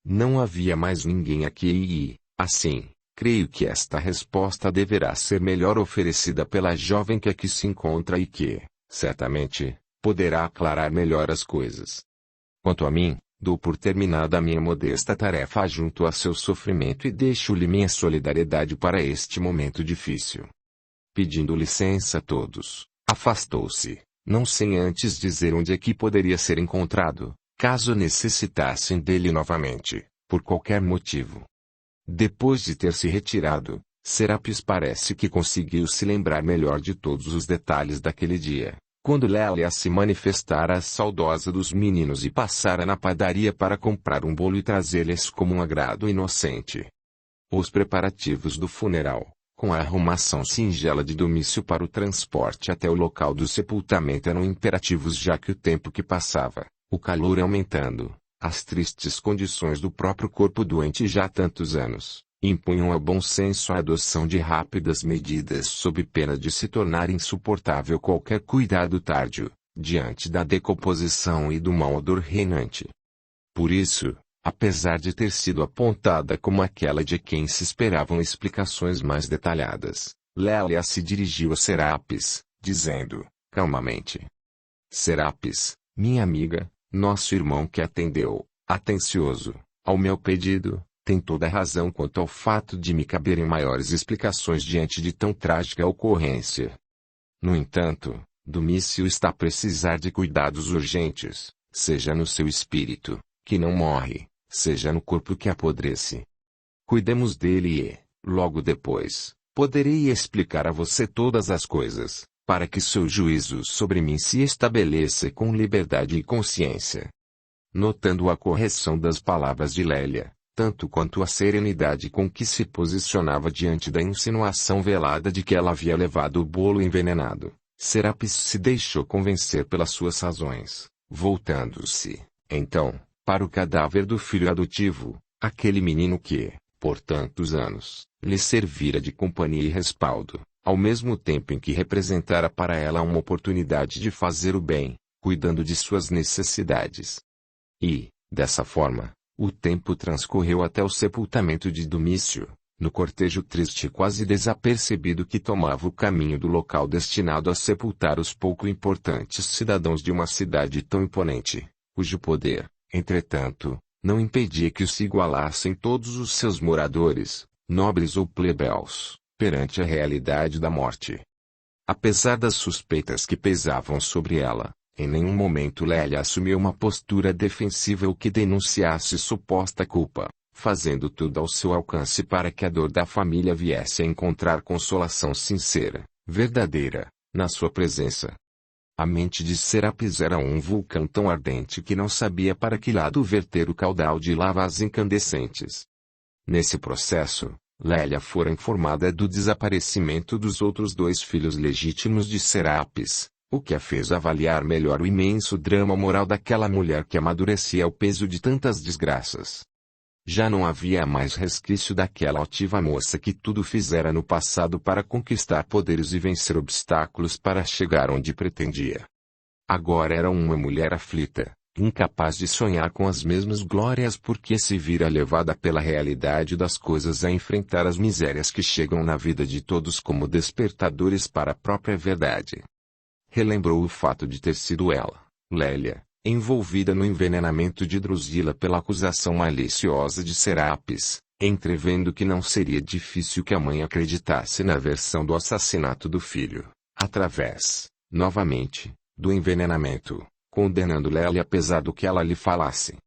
Não havia mais ninguém aqui e, assim, creio que esta resposta deverá ser melhor oferecida pela jovem que aqui se encontra e que, certamente, poderá aclarar melhor as coisas. Quanto a mim, dou por terminada a minha modesta tarefa junto a seu sofrimento e deixo-lhe minha solidariedade para este momento difícil. Pedindo licença a todos, afastou-se, não sem antes dizer onde é que poderia ser encontrado, caso necessitassem dele novamente, por qualquer motivo. Depois de ter se retirado, Serapis parece que conseguiu se lembrar melhor de todos os detalhes daquele dia, quando Lélia se manifestara saudosa dos meninos e passara na padaria para comprar um bolo e trazer-lhes como um agrado inocente. Os preparativos do funeral, com a arrumação singela de Domício para o transporte até o local do sepultamento eram imperativos, já que o tempo que passava, o calor aumentando, as tristes condições do próprio corpo doente já há tantos anos, impunham ao bom senso a adoção de rápidas medidas sob pena de se tornar insuportável qualquer cuidado tardio, diante da decomposição e do mau odor reinante. Por isso, apesar de ter sido apontada como aquela de quem se esperavam explicações mais detalhadas. Lélia se dirigiu a Serapis, dizendo, calmamente: Serapis, minha amiga, nosso irmão que atendeu, atencioso, ao meu pedido, tem toda a razão quanto ao fato de me caberem maiores explicações diante de tão trágica ocorrência. No entanto, Domício está a precisar de cuidados urgentes, seja no seu espírito, que não morre, seja no corpo que apodrece. Cuidemos dele e, logo depois, poderei explicar a você todas as coisas, para que seu juízo sobre mim se estabeleça com liberdade e consciência. Notando a correção das palavras de Lélia, tanto quanto a serenidade com que se posicionava diante da insinuação velada de que ela havia levado o bolo envenenado, Serapis se deixou convencer pelas suas razões, voltando-se, então, para o cadáver do filho adotivo, aquele menino que, por tantos anos, lhe servira de companhia e respaldo, ao mesmo tempo em que representara para ela uma oportunidade de fazer o bem, cuidando de suas necessidades. E, dessa forma, o tempo transcorreu até o sepultamento de Domício, no cortejo triste e quase desapercebido que tomava o caminho do local destinado a sepultar os pouco importantes cidadãos de uma cidade tão imponente, cujo poder, entretanto, não impedia que se igualassem todos os seus moradores, nobres ou plebeus, perante a realidade da morte. Apesar das suspeitas que pesavam sobre ela, em nenhum momento Lélia assumiu uma postura defensiva ou que denunciasse suposta culpa, fazendo tudo ao seu alcance para que a dor da família viesse a encontrar consolação sincera, verdadeira, na sua presença. A mente de Serapis era um vulcão tão ardente que não sabia para que lado verter o caudal de lavas incandescentes. Nesse processo, Lélia fora informada do desaparecimento dos outros 2 filhos legítimos de Serapis, o que a fez avaliar melhor o imenso drama moral daquela mulher que amadurecia ao peso de tantas desgraças. Já não havia mais resquício daquela altiva moça que tudo fizera no passado para conquistar poderes e vencer obstáculos para chegar onde pretendia. Agora era uma mulher aflita, incapaz de sonhar com as mesmas glórias porque se vira levada pela realidade das coisas a enfrentar as misérias que chegam na vida de todos como despertadores para a própria verdade. Relembrou o fato de ter sido ela, Lélia, envolvida no envenenamento de Drusila pela acusação maliciosa de Serapis, entrevendo que não seria difícil que a mãe acreditasse na versão do assassinato do filho, através, novamente, do envenenamento, condenando Lélia apesar do que ela lhe falasse.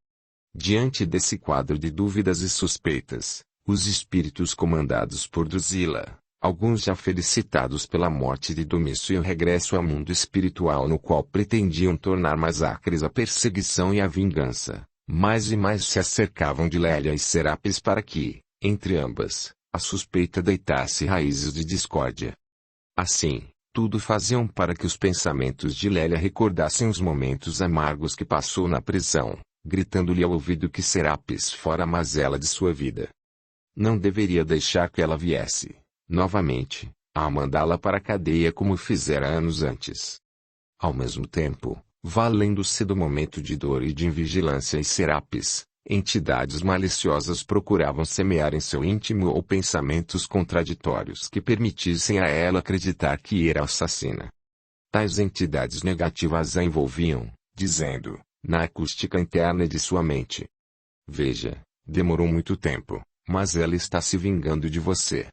Diante desse quadro de dúvidas e suspeitas, os espíritos comandados por Drusila, alguns já felicitados pela morte de Domício e o regresso ao mundo espiritual no qual pretendiam tornar mais acres a perseguição e a vingança, mais e mais se acercavam de Lélia e Serapis para que, entre ambas, a suspeita deitasse raízes de discórdia. Assim, tudo faziam para que os pensamentos de Lélia recordassem os momentos amargos que passou na prisão, gritando-lhe ao ouvido que Serapis fora a mazela de sua vida. Não deveria deixar que ela viesse, novamente, a mandá-la para a cadeia como fizera anos antes. Ao mesmo tempo, valendo-se do momento de dor e de invigilância e Serapis, entidades maliciosas procuravam semear em seu íntimo ou pensamentos contraditórios que permitissem a ela acreditar que era assassina. Tais entidades negativas a envolviam, dizendo, na acústica interna de sua mente: veja, demorou muito tempo, mas ela está se vingando de você.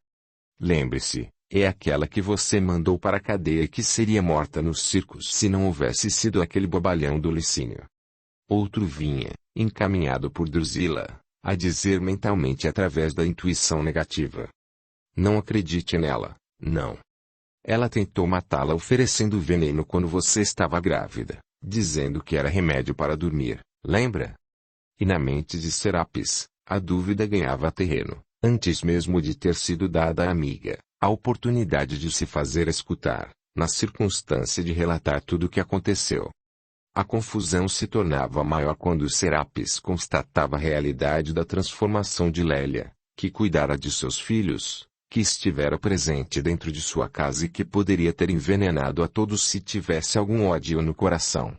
Lembre-se, é aquela que você mandou para a cadeia que seria morta nos circos se não houvesse sido aquele bobalhão do Licínio. Outro vinha, encaminhado por Drusila, a dizer mentalmente através da intuição negativa: não acredite nela, não. Ela tentou matá-la oferecendo veneno quando você estava grávida, dizendo que era remédio para dormir, lembra? E na mente de Serapis, a dúvida ganhava terreno. Antes mesmo de ter sido dada à amiga a oportunidade de se fazer escutar, na circunstância de relatar tudo o que aconteceu. A confusão se tornava maior quando Serapis constatava a realidade da transformação de Lélia, que cuidara de seus filhos, que estivera presente dentro de sua casa e que poderia ter envenenado a todos se tivesse algum ódio no coração.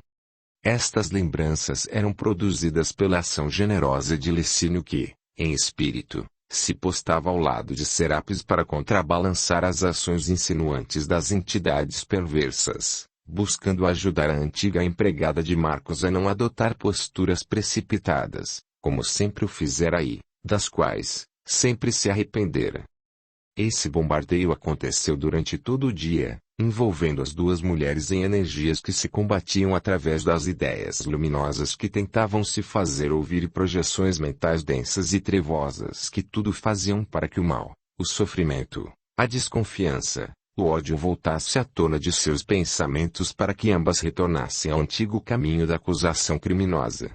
Estas lembranças eram produzidas pela ação generosa de Licínio que, em espírito, se postava ao lado de Serapis para contrabalançar as ações insinuantes das entidades perversas, buscando ajudar a antiga empregada de Marcos a não adotar posturas precipitadas, como sempre o fizera e, das quais, sempre se arrependera. Esse bombardeio aconteceu durante todo o dia, envolvendo as duas mulheres em energias que se combatiam através das ideias luminosas que tentavam se fazer ouvir e projeções mentais densas e trevosas que tudo faziam para que o mal, o sofrimento, a desconfiança, o ódio voltasse à tona de seus pensamentos para que ambas retornassem ao antigo caminho da acusação criminosa.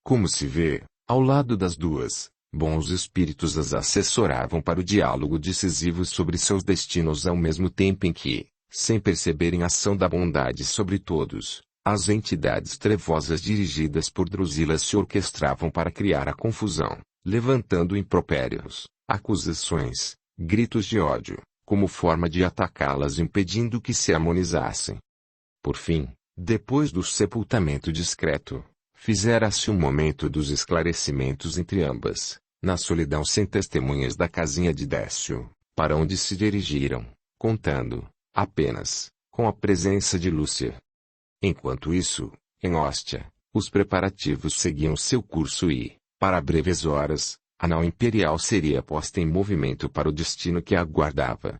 Como se vê, ao lado das duas, bons espíritos as assessoravam para o diálogo decisivo sobre seus destinos ao mesmo tempo em que, sem perceberem a ação da bondade sobre todos, as entidades trevosas dirigidas por Drusila se orquestravam para criar a confusão, levantando impropérios, acusações, gritos de ódio, como forma de atacá-las impedindo que se harmonizassem. Por fim, depois do sepultamento discreto, fizera-se um momento dos esclarecimentos entre ambas, na solidão sem testemunhas da casinha de Décio, para onde se dirigiram, contando, apenas, com a presença de Lúcia. Enquanto isso, em Hóstia, os preparativos seguiam seu curso e, para breves horas, a nau imperial seria posta em movimento para o destino que a aguardava.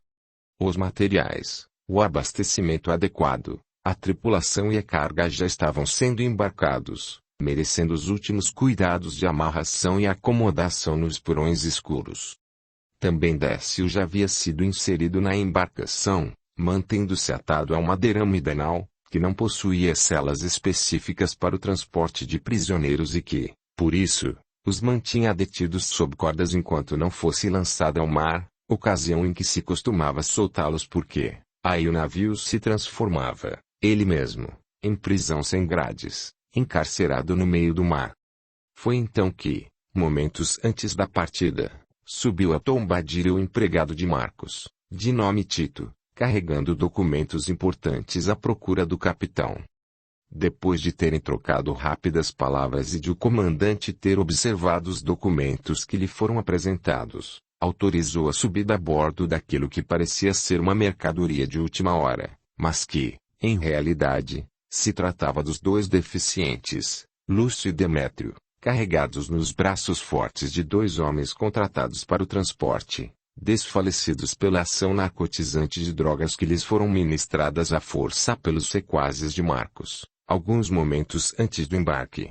Os materiais, o abastecimento adequado, a tripulação e a carga já estavam sendo embarcados, merecendo os últimos cuidados de amarração e acomodação nos porões escuros. Também Décio já havia sido inserido na embarcação, mantendo-se atado a uma derrame da nau, que não possuía celas específicas para o transporte de prisioneiros e que, por isso, os mantinha detidos sob cordas enquanto não fosse lançada ao mar, ocasião em que se costumava soltá-los porque, aí o navio se transformava, ele mesmo, em prisão sem grades, encarcerado no meio do mar. Foi então que, momentos antes da partida, subiu a Tombadilha o empregado de Marcos, de nome Tito, carregando documentos importantes à procura do capitão. Depois de terem trocado rápidas palavras e de o comandante ter observado os documentos que lhe foram apresentados, autorizou a subida a bordo daquilo que parecia ser uma mercadoria de última hora, mas que, em realidade, se tratava dos dois deficientes, Lúcio e Demétrio, carregados nos braços fortes de dois homens contratados para o transporte, desfalecidos pela ação narcotizante de drogas que lhes foram ministradas à força pelos sequazes de Marcos, alguns momentos antes do embarque.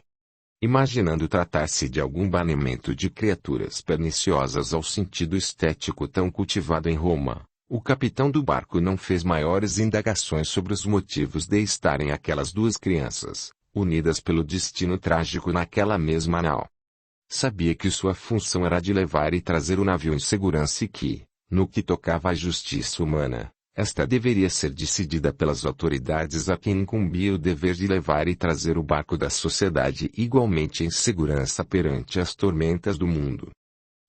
Imaginando tratar-se de algum banimento de criaturas perniciosas ao sentido estético tão cultivado em Roma, o capitão do barco não fez maiores indagações sobre os motivos de estarem aquelas duas crianças, unidas pelo destino trágico naquela mesma nau. Sabia que sua função era de levar e trazer o navio em segurança e que, no que tocava à justiça humana, esta deveria ser decidida pelas autoridades a quem incumbia o dever de levar e trazer o barco da sociedade igualmente em segurança perante as tormentas do mundo.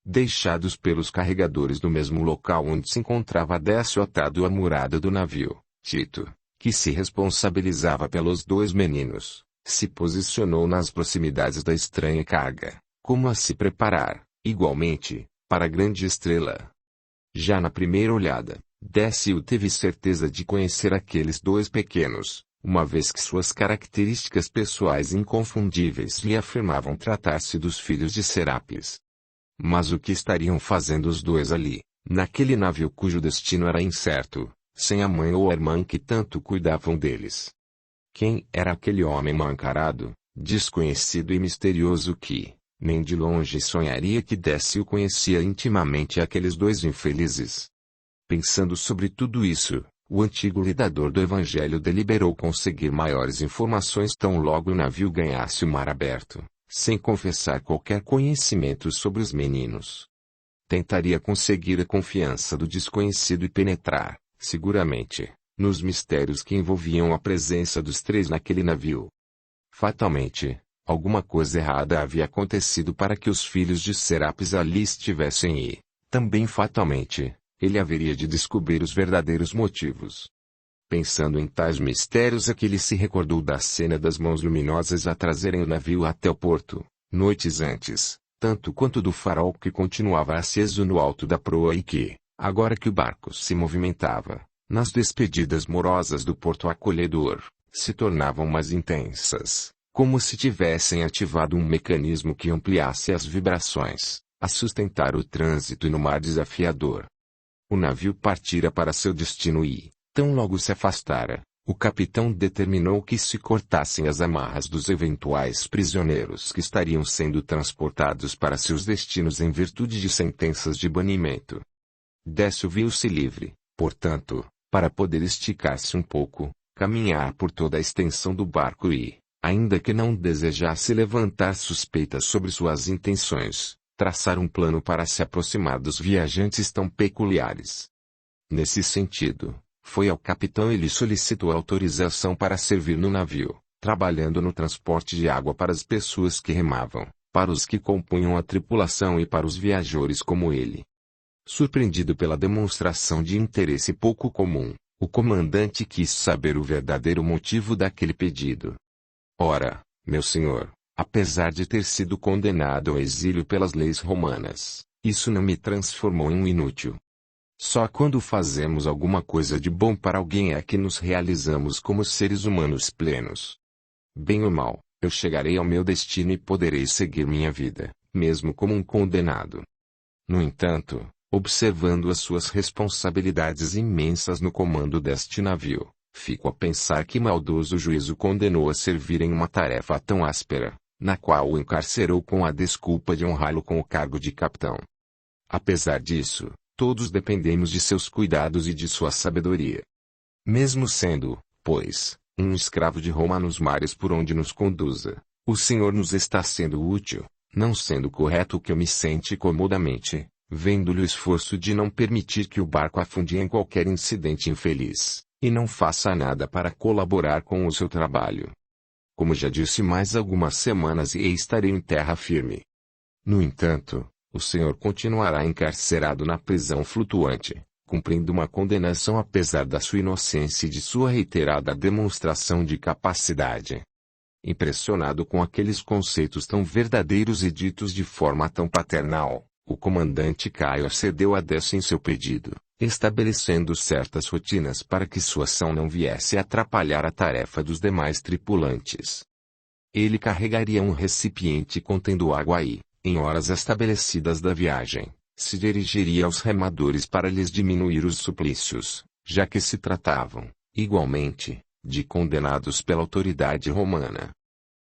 Deixados pelos carregadores do mesmo local onde se encontrava Décio atado à murada do navio, Tito, que se responsabilizava pelos dois meninos, se posicionou nas proximidades da estranha carga, como a se preparar, igualmente, para a grande estrela. Já na primeira olhada, Décio teve certeza de conhecer aqueles dois pequenos, uma vez que suas características pessoais inconfundíveis lhe afirmavam tratar-se dos filhos de Serapis. Mas o que estariam fazendo os dois ali, naquele navio cujo destino era incerto, sem a mãe ou a irmã que tanto cuidavam deles? Quem era aquele homem mal encarado, desconhecido e misterioso que, nem de longe sonharia que Décio conhecia intimamente aqueles dois infelizes? Pensando sobre tudo isso, o antigo lidador do Evangelho deliberou conseguir maiores informações tão logo o navio ganhasse o mar aberto, sem confessar qualquer conhecimento sobre os meninos. Tentaria conseguir a confiança do desconhecido e penetrar, seguramente, nos mistérios que envolviam a presença dos três naquele navio. Fatalmente, alguma coisa errada havia acontecido para que os filhos de Serapis ali estivessem e, também fatalmente, ele haveria de descobrir os verdadeiros motivos. Pensando em tais mistérios é que ele se recordou da cena das mãos luminosas a trazerem o navio até o porto, noites antes, tanto quanto do farol que continuava aceso no alto da proa e que, agora que o barco se movimentava, nas despedidas morosas do porto acolhedor, se tornavam mais intensas, como se tivessem ativado um mecanismo que ampliasse as vibrações, a sustentar o trânsito no mar desafiador. O navio partira para seu destino e, tão logo se afastara, o capitão determinou que se cortassem as amarras dos eventuais prisioneiros que estariam sendo transportados para seus destinos em virtude de sentenças de banimento. Décio viu-se livre, portanto, para poder esticar-se um pouco, caminhar por toda a extensão do barco e, ainda que não desejasse levantar suspeitas sobre suas intenções, traçar um plano para se aproximar dos viajantes tão peculiares. Nesse sentido, foi ao capitão e lhe solicitou autorização para servir no navio, trabalhando no transporte de água para as pessoas que remavam, para os que compunham a tripulação e para os viajores como ele. Surpreendido pela demonstração de interesse pouco comum, o comandante quis saber o verdadeiro motivo daquele pedido. Ora, meu senhor, apesar de ter sido condenado ao exílio pelas leis romanas, isso não me transformou em um inútil. Só quando fazemos alguma coisa de bom para alguém é que nos realizamos como seres humanos plenos. Bem ou mal, eu chegarei ao meu destino e poderei seguir minha vida, mesmo como um condenado. No entanto, observando as suas responsabilidades imensas no comando deste navio, fico a pensar que maldoso juízo condenou a servir em uma tarefa tão áspera, na qual o encarcerou com a desculpa de honrá-lo com o cargo de capitão. Apesar disso, todos dependemos de seus cuidados e de sua sabedoria. Mesmo sendo, pois, um escravo de Roma nos mares por onde nos conduza, o Senhor nos está sendo útil, não sendo correto que eu me sente comodamente, vendo-lhe o esforço de não permitir que o barco afunde em qualquer incidente infeliz, e não faça nada para colaborar com o seu trabalho. Como já disse, mais algumas semanas e estarei em terra firme. No entanto, o senhor continuará encarcerado na prisão flutuante, cumprindo uma condenação apesar da sua inocência e de sua reiterada demonstração de capacidade. Impressionado com aqueles conceitos tão verdadeiros e ditos de forma tão paternal, o comandante Caio acedeu a Décio em seu pedido, estabelecendo certas rotinas para que sua ação não viesse a atrapalhar a tarefa dos demais tripulantes. Ele carregaria um recipiente contendo água e, em horas estabelecidas da viagem, se dirigiria aos remadores para lhes diminuir os suplícios, já que se tratavam, igualmente, de condenados pela autoridade romana.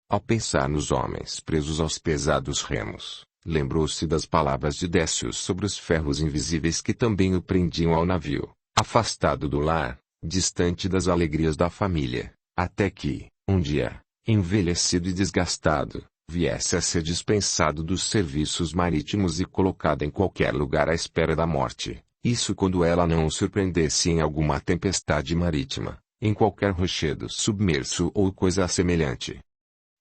Ao pensar nos homens presos aos pesados remos, lembrou-se das palavras de Décio sobre os ferros invisíveis que também o prendiam ao navio, afastado do lar, distante das alegrias da família, até que, um dia, envelhecido e desgastado, viesse a ser dispensado dos serviços marítimos e colocado em qualquer lugar à espera da morte, isso quando ela não o surpreendesse em alguma tempestade marítima, em qualquer rochedo submerso ou coisa semelhante.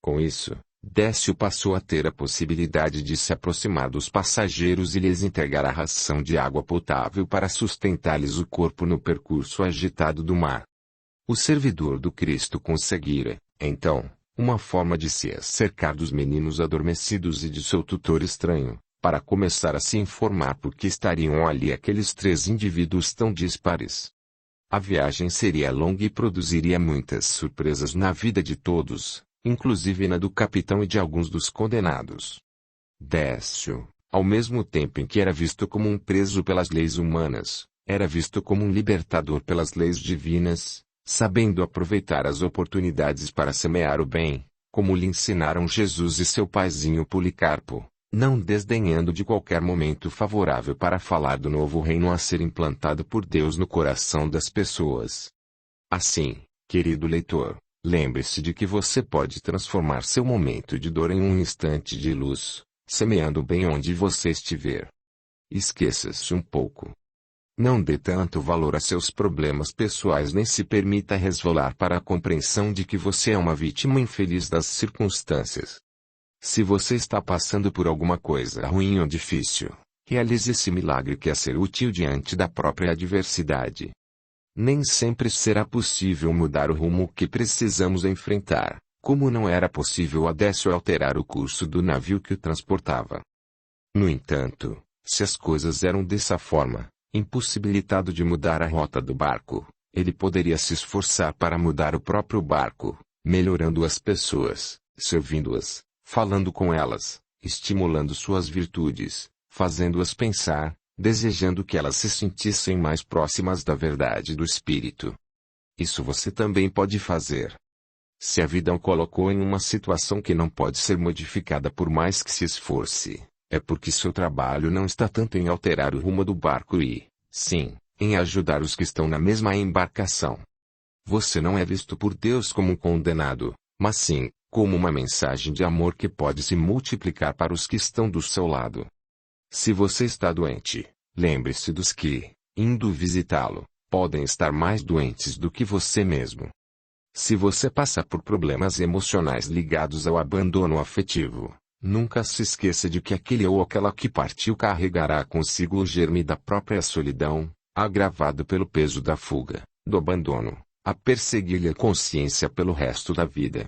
Com isso, Décio passou a ter a possibilidade de se aproximar dos passageiros e lhes entregar a ração de água potável para sustentar-lhes o corpo no percurso agitado do mar. O servidor do Cristo conseguira, então, uma forma de se cercar dos meninos adormecidos e de seu tutor estranho, para começar a se informar por que estariam ali aqueles 3 indivíduos tão dispares. A viagem seria longa e produziria muitas surpresas na vida de todos, inclusive na do capitão e de alguns dos condenados. Décio, ao mesmo tempo em que era visto como um preso pelas leis humanas, era visto como um libertador pelas leis divinas, sabendo aproveitar as oportunidades para semear o bem, como lhe ensinaram Jesus e seu paizinho Policarpo, não desdenhando de qualquer momento favorável para falar do novo reino a ser implantado por Deus no coração das pessoas. Assim, querido leitor, lembre-se de que você pode transformar seu momento de dor em um instante de luz, semeando o bem onde você estiver. Esqueça-se um pouco. Não dê tanto valor a seus problemas pessoais nem se permita resvalar para a compreensão de que você é uma vítima infeliz das circunstâncias. Se você está passando por alguma coisa ruim ou difícil, realize esse milagre que é ser útil diante da própria adversidade. Nem sempre será possível mudar o rumo que precisamos enfrentar, como não era possível a Décio alterar o curso do navio que o transportava. No entanto, se as coisas eram dessa forma, impossibilitado de mudar a rota do barco, ele poderia se esforçar para mudar o próprio barco, melhorando as pessoas, servindo-as, falando com elas, estimulando suas virtudes, fazendo-as pensar, desejando que elas se sentissem mais próximas da verdade do Espírito. Isso você também pode fazer. Se a vida o colocou em uma situação que não pode ser modificada por mais que se esforce, é porque seu trabalho não está tanto em alterar o rumo do barco e, sim, em ajudar os que estão na mesma embarcação. Você não é visto por Deus como um condenado, mas sim, como uma mensagem de amor que pode se multiplicar para os que estão do seu lado. Se você está doente, lembre-se dos que, indo visitá-lo, podem estar mais doentes do que você mesmo. Se você passa por problemas emocionais ligados ao abandono afetivo, nunca se esqueça de que aquele ou aquela que partiu carregará consigo o germe da própria solidão, agravado pelo peso da fuga, do abandono, a perseguir-lhe a consciência pelo resto da vida.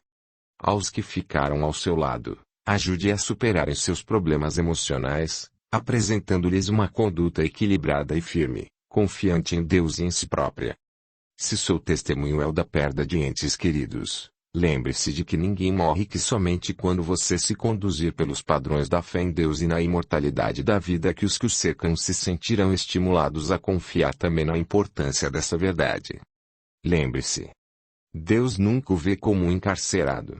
Aos que ficaram ao seu lado, ajude a superarem seus problemas emocionais, apresentando-lhes uma conduta equilibrada e firme, confiante em Deus e em si própria. Se seu testemunho é o da perda de entes queridos, lembre-se de que ninguém morre que somente quando você se conduzir pelos padrões da fé em Deus e na imortalidade da vida que os cercam se sentirão estimulados a confiar também na importância dessa verdade. Lembre-se, Deus nunca o vê como um encarcerado.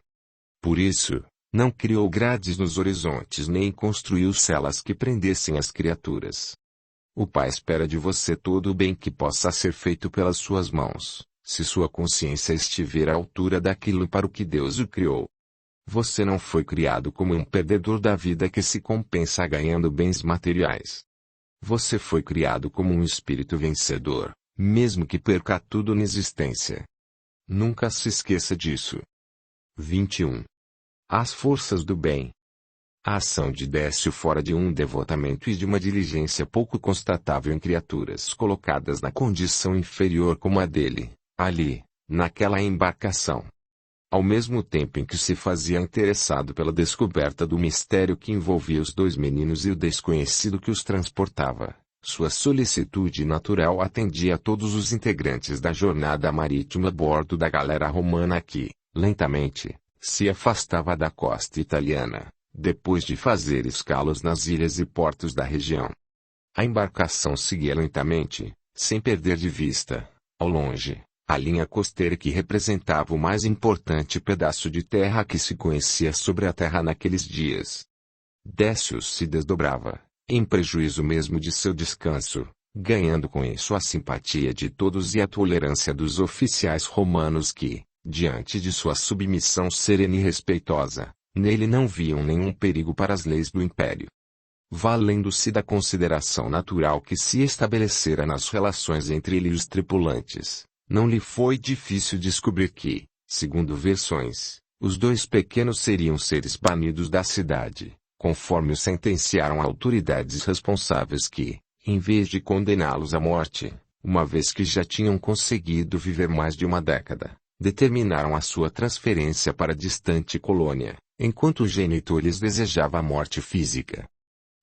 Por isso, não criou grades nos horizontes nem construiu celas que prendessem as criaturas. O Pai espera de você todo o bem que possa ser feito pelas suas mãos, se sua consciência estiver à altura daquilo para o que Deus o criou. Você não foi criado como um perdedor da vida que se compensa ganhando bens materiais. Você foi criado como um espírito vencedor, mesmo que perca tudo na existência. Nunca se esqueça disso. 21. As forças do bem. A ação de Décio fora de um devotamento e de uma diligência pouco constatável em criaturas colocadas na condição inferior como a dele, ali, naquela embarcação. Ao mesmo tempo em que se fazia interessado pela descoberta do mistério que envolvia os dois meninos e o desconhecido que os transportava, sua solicitude natural atendia a todos os integrantes da jornada marítima a bordo da galera romana que, lentamente, se afastava da costa italiana, depois de fazer escalas nas ilhas e portos da região. A embarcação seguia lentamente, sem perder de vista, ao longe, a linha costeira que representava o mais importante pedaço de terra que se conhecia sobre a terra naqueles dias. Décio se desdobrava, em prejuízo mesmo de seu descanso, ganhando com isso a simpatia de todos e a tolerância dos oficiais romanos que, diante de sua submissão serena e respeitosa, nele não viam nenhum perigo para as leis do império. Valendo-se da consideração natural que se estabelecera nas relações entre ele e os tripulantes, não lhe foi difícil descobrir que, segundo versões, os dois pequenos seriam seres banidos da cidade, conforme o sentenciaram autoridades responsáveis que, em vez de condená-los à morte, uma vez que já tinham conseguido viver mais de uma década, determinaram a sua transferência para a distante colônia, enquanto o genitor lhes desejava a morte física.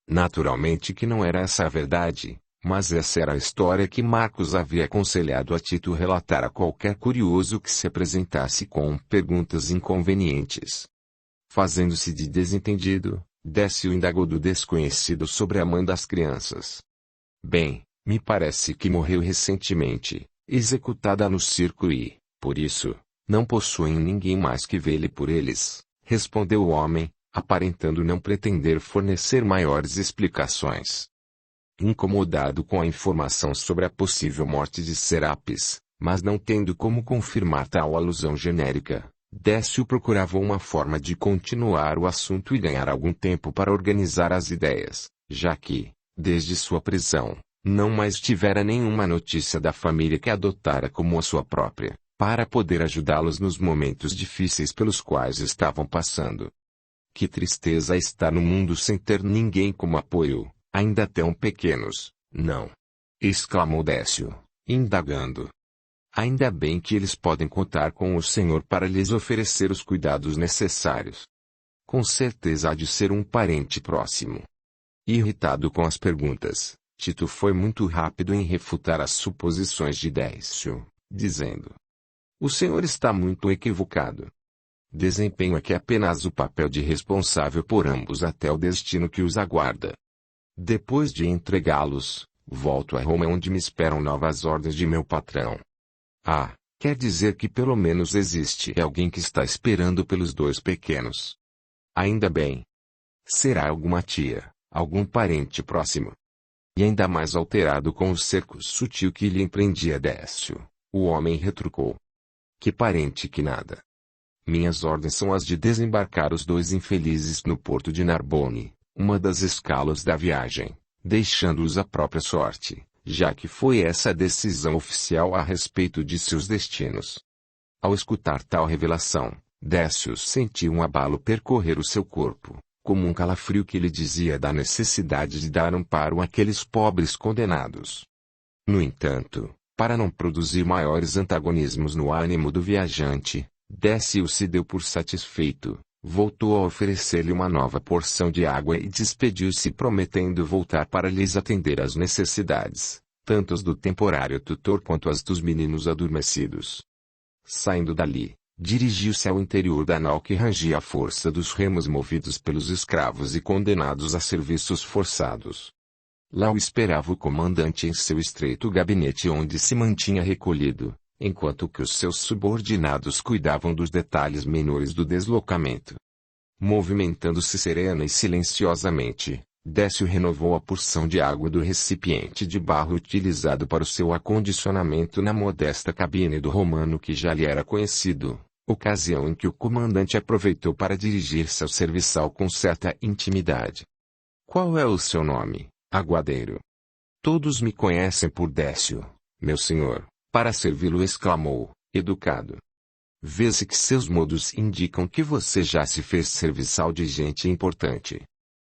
Naturalmente que não era essa a verdade, mas essa era a história que Marcos havia aconselhado a Tito relatar a qualquer curioso que se apresentasse com perguntas inconvenientes. Fazendo-se de desentendido, Décio indagou do desconhecido sobre a mãe das crianças. Bem, me parece que morreu recentemente, executada no circo e, por isso, não possuem ninguém mais que vele por eles, respondeu o homem, aparentando não pretender fornecer maiores explicações. Incomodado com a informação sobre a possível morte de Serapis, mas não tendo como confirmar tal alusão genérica, Décio procurava uma forma de continuar o assunto e ganhar algum tempo para organizar as ideias, já que, desde sua prisão, não mais tivera nenhuma notícia da família que adotara como a sua própria, para poder ajudá-los nos momentos difíceis pelos quais estavam passando. Que tristeza estar no mundo sem ter ninguém como apoio, ainda tão pequenos, não? Exclamou Décio, indagando. Ainda bem que eles podem contar com o Senhor para lhes oferecer os cuidados necessários. Com certeza há de ser um parente próximo. Irritado com as perguntas, Tito foi muito rápido em refutar as suposições de Décio, dizendo: o senhor está muito equivocado. Desempenho aqui apenas o papel de responsável por ambos até o destino que os aguarda. Depois de entregá-los, volto a Roma onde me esperam novas ordens de meu patrão. Ah, quer dizer que pelo menos existe alguém que está esperando pelos dois pequenos. Ainda bem. Será alguma tia, algum parente próximo. E ainda mais alterado com o cerco sutil que lhe empreendia Décio, o homem retrucou: que parente que nada. Minhas ordens são as de desembarcar os dois infelizes no porto de Narbonne, uma das escalas da viagem, deixando-os à própria sorte, já que foi essa a decisão oficial a respeito de seus destinos. Ao escutar tal revelação, Décio sentiu um abalo percorrer o seu corpo, como um calafrio que lhe dizia da necessidade de dar amparo àqueles pobres condenados. No entanto, para não produzir maiores antagonismos no ânimo do viajante, Décio se deu por satisfeito, voltou a oferecer-lhe uma nova porção de água e despediu-se prometendo voltar para lhes atender às necessidades, tanto as do temporário tutor quanto as dos meninos adormecidos. Saindo dali, dirigiu-se ao interior da nau que rangia a força dos remos movidos pelos escravos e condenados a serviços forçados. Lá o esperava o comandante em seu estreito gabinete onde se mantinha recolhido, enquanto que os seus subordinados cuidavam dos detalhes menores do deslocamento. Movimentando-se serena e silenciosamente, Décio renovou a porção de água do recipiente de barro utilizado para o seu acondicionamento na modesta cabine do romano que já lhe era conhecido, ocasião em que o comandante aproveitou para dirigir-se ao serviçal com certa intimidade. Qual é o seu nome, aguadeiro? Todos me conhecem por Décio, meu senhor. Para servi-lo exclamou, educado. Vê-se que seus modos indicam que você já se fez serviçal de gente importante.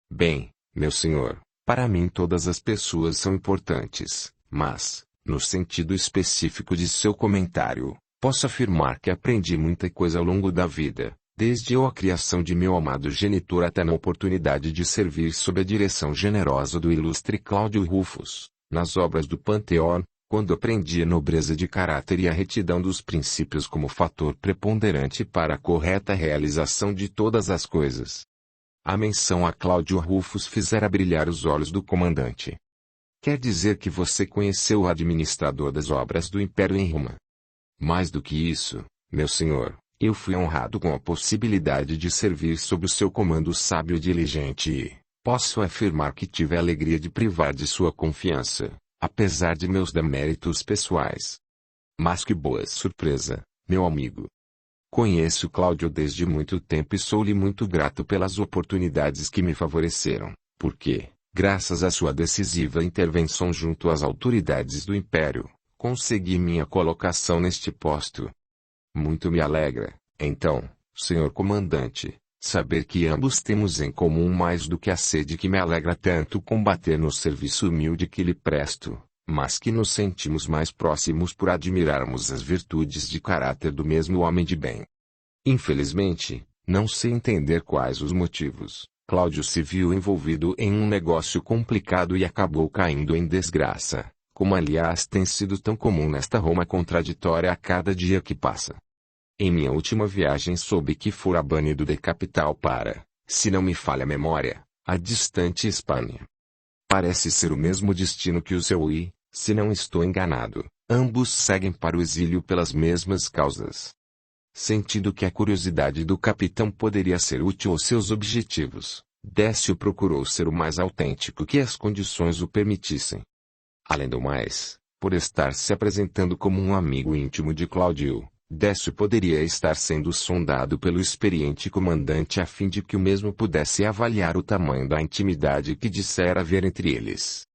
Bem, meu senhor, para mim todas as pessoas são importantes, mas, no sentido específico de seu comentário, posso afirmar que aprendi muita coisa ao longo da vida, desde a criação de meu amado genitor até na oportunidade de servir sob a direção generosa do ilustre Cláudio Rufus, nas obras do Panteão, quando aprendi a nobreza de caráter e a retidão dos princípios como fator preponderante para a correta realização de todas as coisas. A menção a Cláudio Rufus fizera brilhar os olhos do comandante. Quer dizer que você conheceu o administrador das obras do Império em Roma? Mais do que isso, meu senhor, eu fui honrado com a possibilidade de servir sob o seu comando sábio e diligente e, posso afirmar que tive a alegria de privar de sua confiança, apesar de meus deméritos pessoais. Mas que boa surpresa, meu amigo. Conheço Cláudio desde muito tempo e sou-lhe muito grato pelas oportunidades que me favoreceram, porque, graças à sua decisiva intervenção junto às autoridades do Império, consegui minha colocação neste posto. Muito me alegra, então, senhor comandante, saber que ambos temos em comum mais do que a sede que me alegra tanto combater no serviço humilde que lhe presto, mas que nos sentimos mais próximos por admirarmos as virtudes de caráter do mesmo homem de bem. Infelizmente, não sei entender quais os motivos, Cláudio se viu envolvido em um negócio complicado e acabou caindo em desgraça, como aliás tem sido tão comum nesta Roma contraditória a cada dia que passa. Em minha última viagem soube que fora banido da capital para, se não me falha a memória, a distante Espanha. Parece ser o mesmo destino que o seu e, se não estou enganado, ambos seguem para o exílio pelas mesmas causas. Sentindo que a curiosidade do capitão poderia ser útil aos seus objetivos, Décio procurou ser o mais autêntico que as condições o permitissem. Além do mais, por estar se apresentando como um amigo íntimo de Cláudio, Décio poderia estar sendo sondado pelo experiente comandante a fim de que o mesmo pudesse avaliar o tamanho da intimidade que dissera haver entre eles.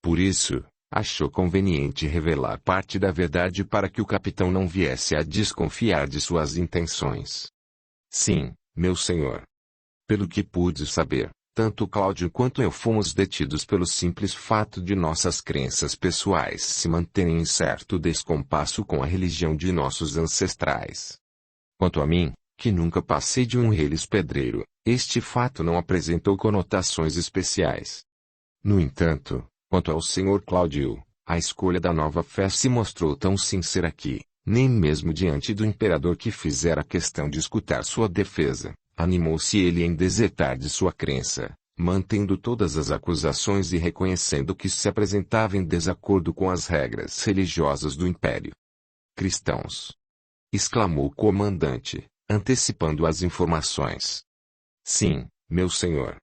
Por isso, achou conveniente revelar parte da verdade para que o capitão não viesse a desconfiar de suas intenções. Sim, meu senhor. Pelo que pude saber, tanto Cláudio quanto eu fomos detidos pelo simples fato de nossas crenças pessoais se manterem em certo descompasso com a religião de nossos ancestrais. Quanto a mim, que nunca passei de um reles pedreiro, este fato não apresentou conotações especiais. No entanto, quanto ao Sr. Cláudio, a escolha da nova fé se mostrou tão sincera que, nem mesmo diante do imperador que fizera questão de escutar sua defesa, animou-se ele em desertar de sua crença, mantendo todas as acusações e reconhecendo que se apresentava em desacordo com as regras religiosas do império. Cristãos! Exclamou o comandante, antecipando as informações. Sim, meu senhor.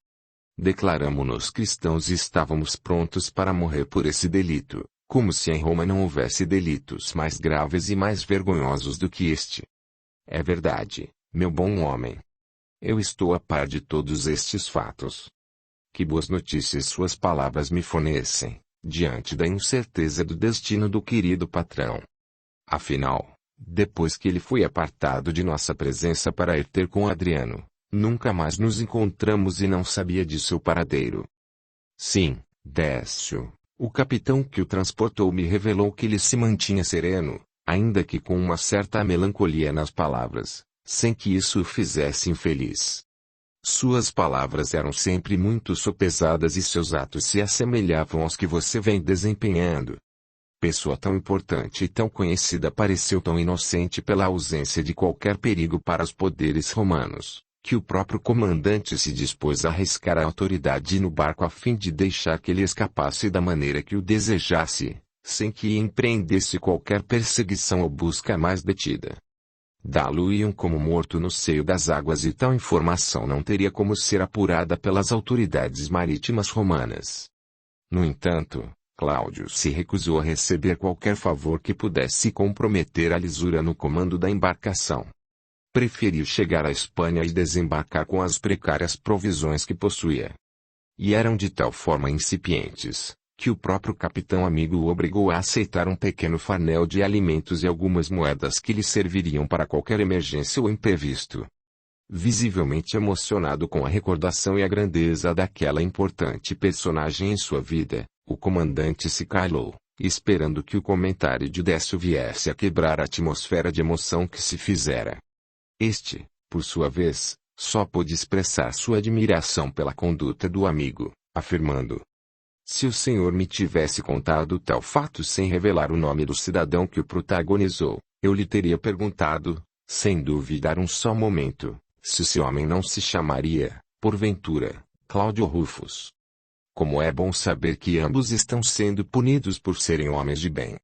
Declaramo-nos cristãos e estávamos prontos para morrer por esse delito, como se em Roma não houvesse delitos mais graves e mais vergonhosos do que este. É verdade, meu bom homem. Eu estou a par de todos estes fatos. Que boas notícias suas palavras me fornecem, diante da incerteza do destino do querido patrão. Afinal, depois que ele foi apartado de nossa presença para ir ter com Adriano, nunca mais nos encontramos e não sabia de seu paradeiro. Sim, Décio, o capitão que o transportou me revelou que ele se mantinha sereno, ainda que com uma certa melancolia nas palavras, sem que isso o fizesse infeliz. Suas palavras eram sempre muito sopesadas e seus atos se assemelhavam aos que você vem desempenhando. Pessoa tão importante e tão conhecida pareceu tão inocente pela ausência de qualquer perigo para os poderes romanos, que o próprio comandante se dispôs a arriscar a autoridade no barco a fim de deixar que ele escapasse da maneira que o desejasse, sem que empreendesse qualquer perseguição ou busca mais detida. Dá-lo-iam como morto no seio das águas e tal informação não teria como ser apurada pelas autoridades marítimas romanas. No entanto, Cláudio se recusou a receber qualquer favor que pudesse comprometer a lisura no comando da embarcação. Preferiu chegar à Espanha e desembarcar com as precárias provisões que possuía. E eram de tal forma incipientes, que o próprio capitão amigo o obrigou a aceitar um pequeno farnel de alimentos e algumas moedas que lhe serviriam para qualquer emergência ou imprevisto. Visivelmente emocionado com a recordação e a grandeza daquela importante personagem em sua vida, o comandante se calou, esperando que o comentário de Décio viesse a quebrar a atmosfera de emoção que se fizera. Este, por sua vez, só pôde expressar sua admiração pela conduta do amigo, afirmando: se o senhor me tivesse contado tal fato sem revelar o nome do cidadão que o protagonizou, eu lhe teria perguntado, sem duvidar um só momento, se esse homem não se chamaria, porventura, Cláudio Rufus. Como é bom saber que ambos estão sendo punidos por serem homens de bem.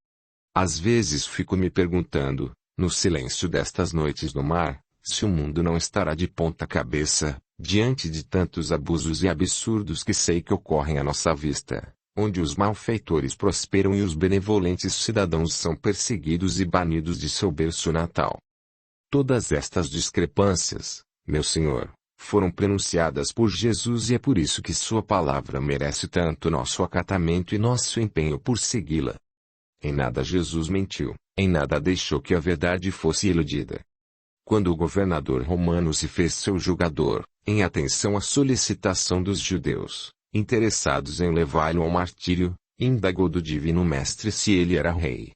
Às vezes fico me perguntando, no silêncio destas noites no mar, se o mundo não estará de ponta cabeça, diante de tantos abusos e absurdos que sei que ocorrem à nossa vista, onde os malfeitores prosperam e os benevolentes cidadãos são perseguidos e banidos de seu berço natal. Todas estas discrepâncias, meu senhor, foram pronunciadas por Jesus e é por isso que sua palavra merece tanto nosso acatamento e nosso empenho por segui-la. Em nada Jesus mentiu, em nada deixou que a verdade fosse iludida. Quando o governador romano se fez seu julgador, em atenção à solicitação dos judeus, interessados em levá-lo ao martírio, indagou do divino mestre se ele era rei.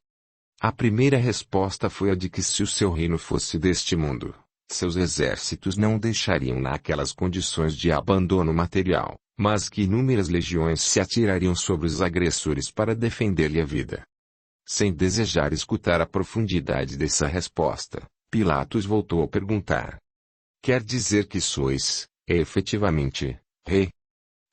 A primeira resposta foi a de que se o seu reino fosse deste mundo, seus exércitos não o deixariam naquelas condições de abandono material, mas que inúmeras legiões se atirariam sobre os agressores para defender-lhe a vida. Sem desejar escutar a profundidade dessa resposta, Pilatos voltou a perguntar: quer dizer que sois, efetivamente, rei?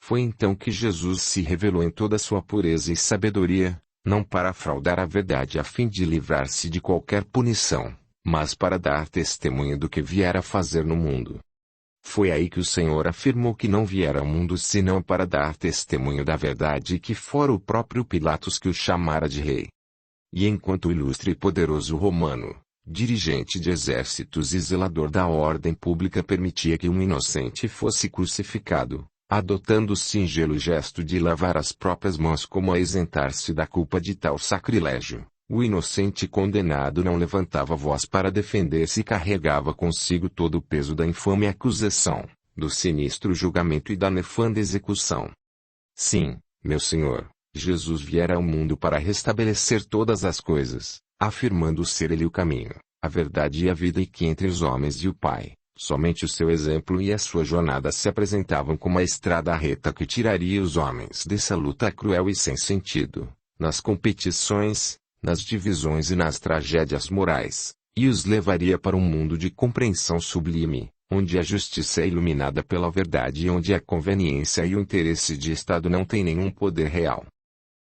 Foi então que Jesus se revelou em toda sua pureza e sabedoria, não para fraudar a verdade a fim de livrar-se de qualquer punição, mas para dar testemunho do que viera a fazer no mundo. Foi aí que o Senhor afirmou que não viera ao mundo senão para dar testemunho da verdade e que fora o próprio Pilatos que o chamara de rei. E enquanto o ilustre e poderoso romano, dirigente de exércitos e zelador da ordem pública permitia que um inocente fosse crucificado, adotando o singelo gesto de lavar as próprias mãos como a isentar-se da culpa de tal sacrilégio, o inocente condenado não levantava voz para defender-se e carregava consigo todo o peso da infame acusação, do sinistro julgamento e da nefanda execução. Sim, meu Senhor, Jesus viera ao mundo para restabelecer todas as coisas, afirmando ser Ele o caminho, a verdade e a vida, e que entre os homens e o Pai, somente o seu exemplo e a sua jornada se apresentavam como a estrada reta que tiraria os homens dessa luta cruel e sem sentido, nas competições, nas divisões e nas tragédias morais, e os levaria para um mundo de compreensão sublime, onde a justiça é iluminada pela verdade e onde a conveniência e o interesse de Estado não têm nenhum poder real.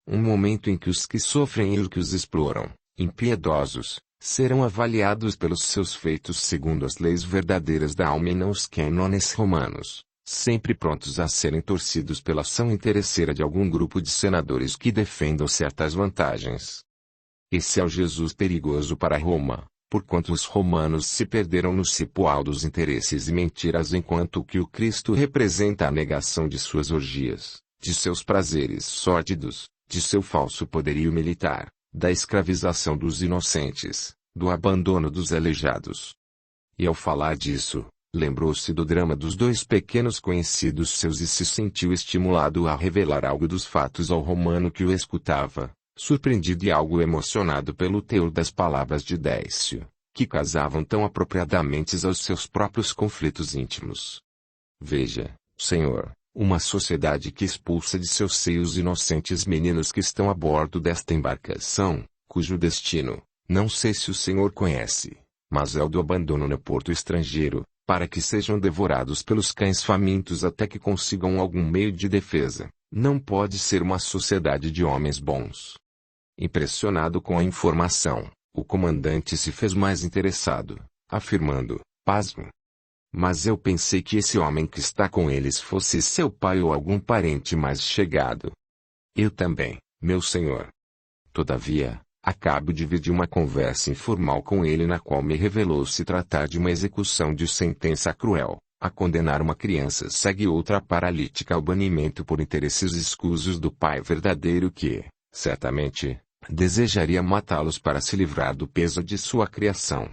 Um momento em que os que sofrem e os que os exploram, impiedosos, serão avaliados pelos seus feitos segundo as leis verdadeiras da alma e não os cânones romanos, sempre prontos a serem torcidos pela ação interesseira de algum grupo de senadores que defendam certas vantagens. Esse é o Jesus perigoso para Roma, porquanto os romanos se perderam no cipoal dos interesses e mentiras, enquanto que o Cristo representa a negação de suas orgias, de seus prazeres sórdidos, de seu falso poderio militar, da escravização dos inocentes, do abandono dos aleijados. E ao falar disso, lembrou-se do drama dos dois pequenos conhecidos seus e se sentiu estimulado a revelar algo dos fatos ao romano que o escutava, surpreendido e algo emocionado pelo teor das palavras de Décio, que casavam tão apropriadamente aos seus próprios conflitos íntimos. Veja, Senhor, uma sociedade que expulsa de seus seios inocentes meninos que estão a bordo desta embarcação, cujo destino, não sei se o Senhor conhece, mas é o do abandono no porto estrangeiro, para que sejam devorados pelos cães famintos até que consigam algum meio de defesa, não pode ser uma sociedade de homens bons. Impressionado com a informação, o comandante se fez mais interessado, afirmando, pasmo. Mas eu pensei que esse homem que está com eles fosse seu pai ou algum parente mais chegado. Eu também, meu senhor. Todavia, acabo de vir de uma conversa informal com ele na qual me revelou se tratar de uma execução de sentença cruel, a condenar uma criança cega e outra paralítica ao banimento por interesses escusos do pai verdadeiro que, certamente, desejaria matá-los para se livrar do peso de sua criação.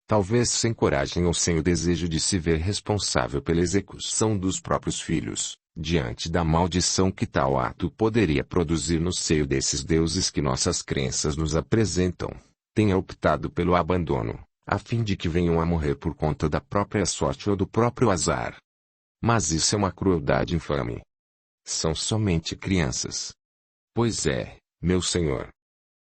Talvez sem coragem ou sem o desejo de se ver responsável pela execução dos próprios filhos, diante da maldição que tal ato poderia produzir no seio desses deuses que nossas crenças nos apresentam, tenha optado pelo abandono, a fim de que venham a morrer por conta da própria sorte ou do próprio azar. Mas isso é uma crueldade infame. São somente crianças. Pois é, meu senhor.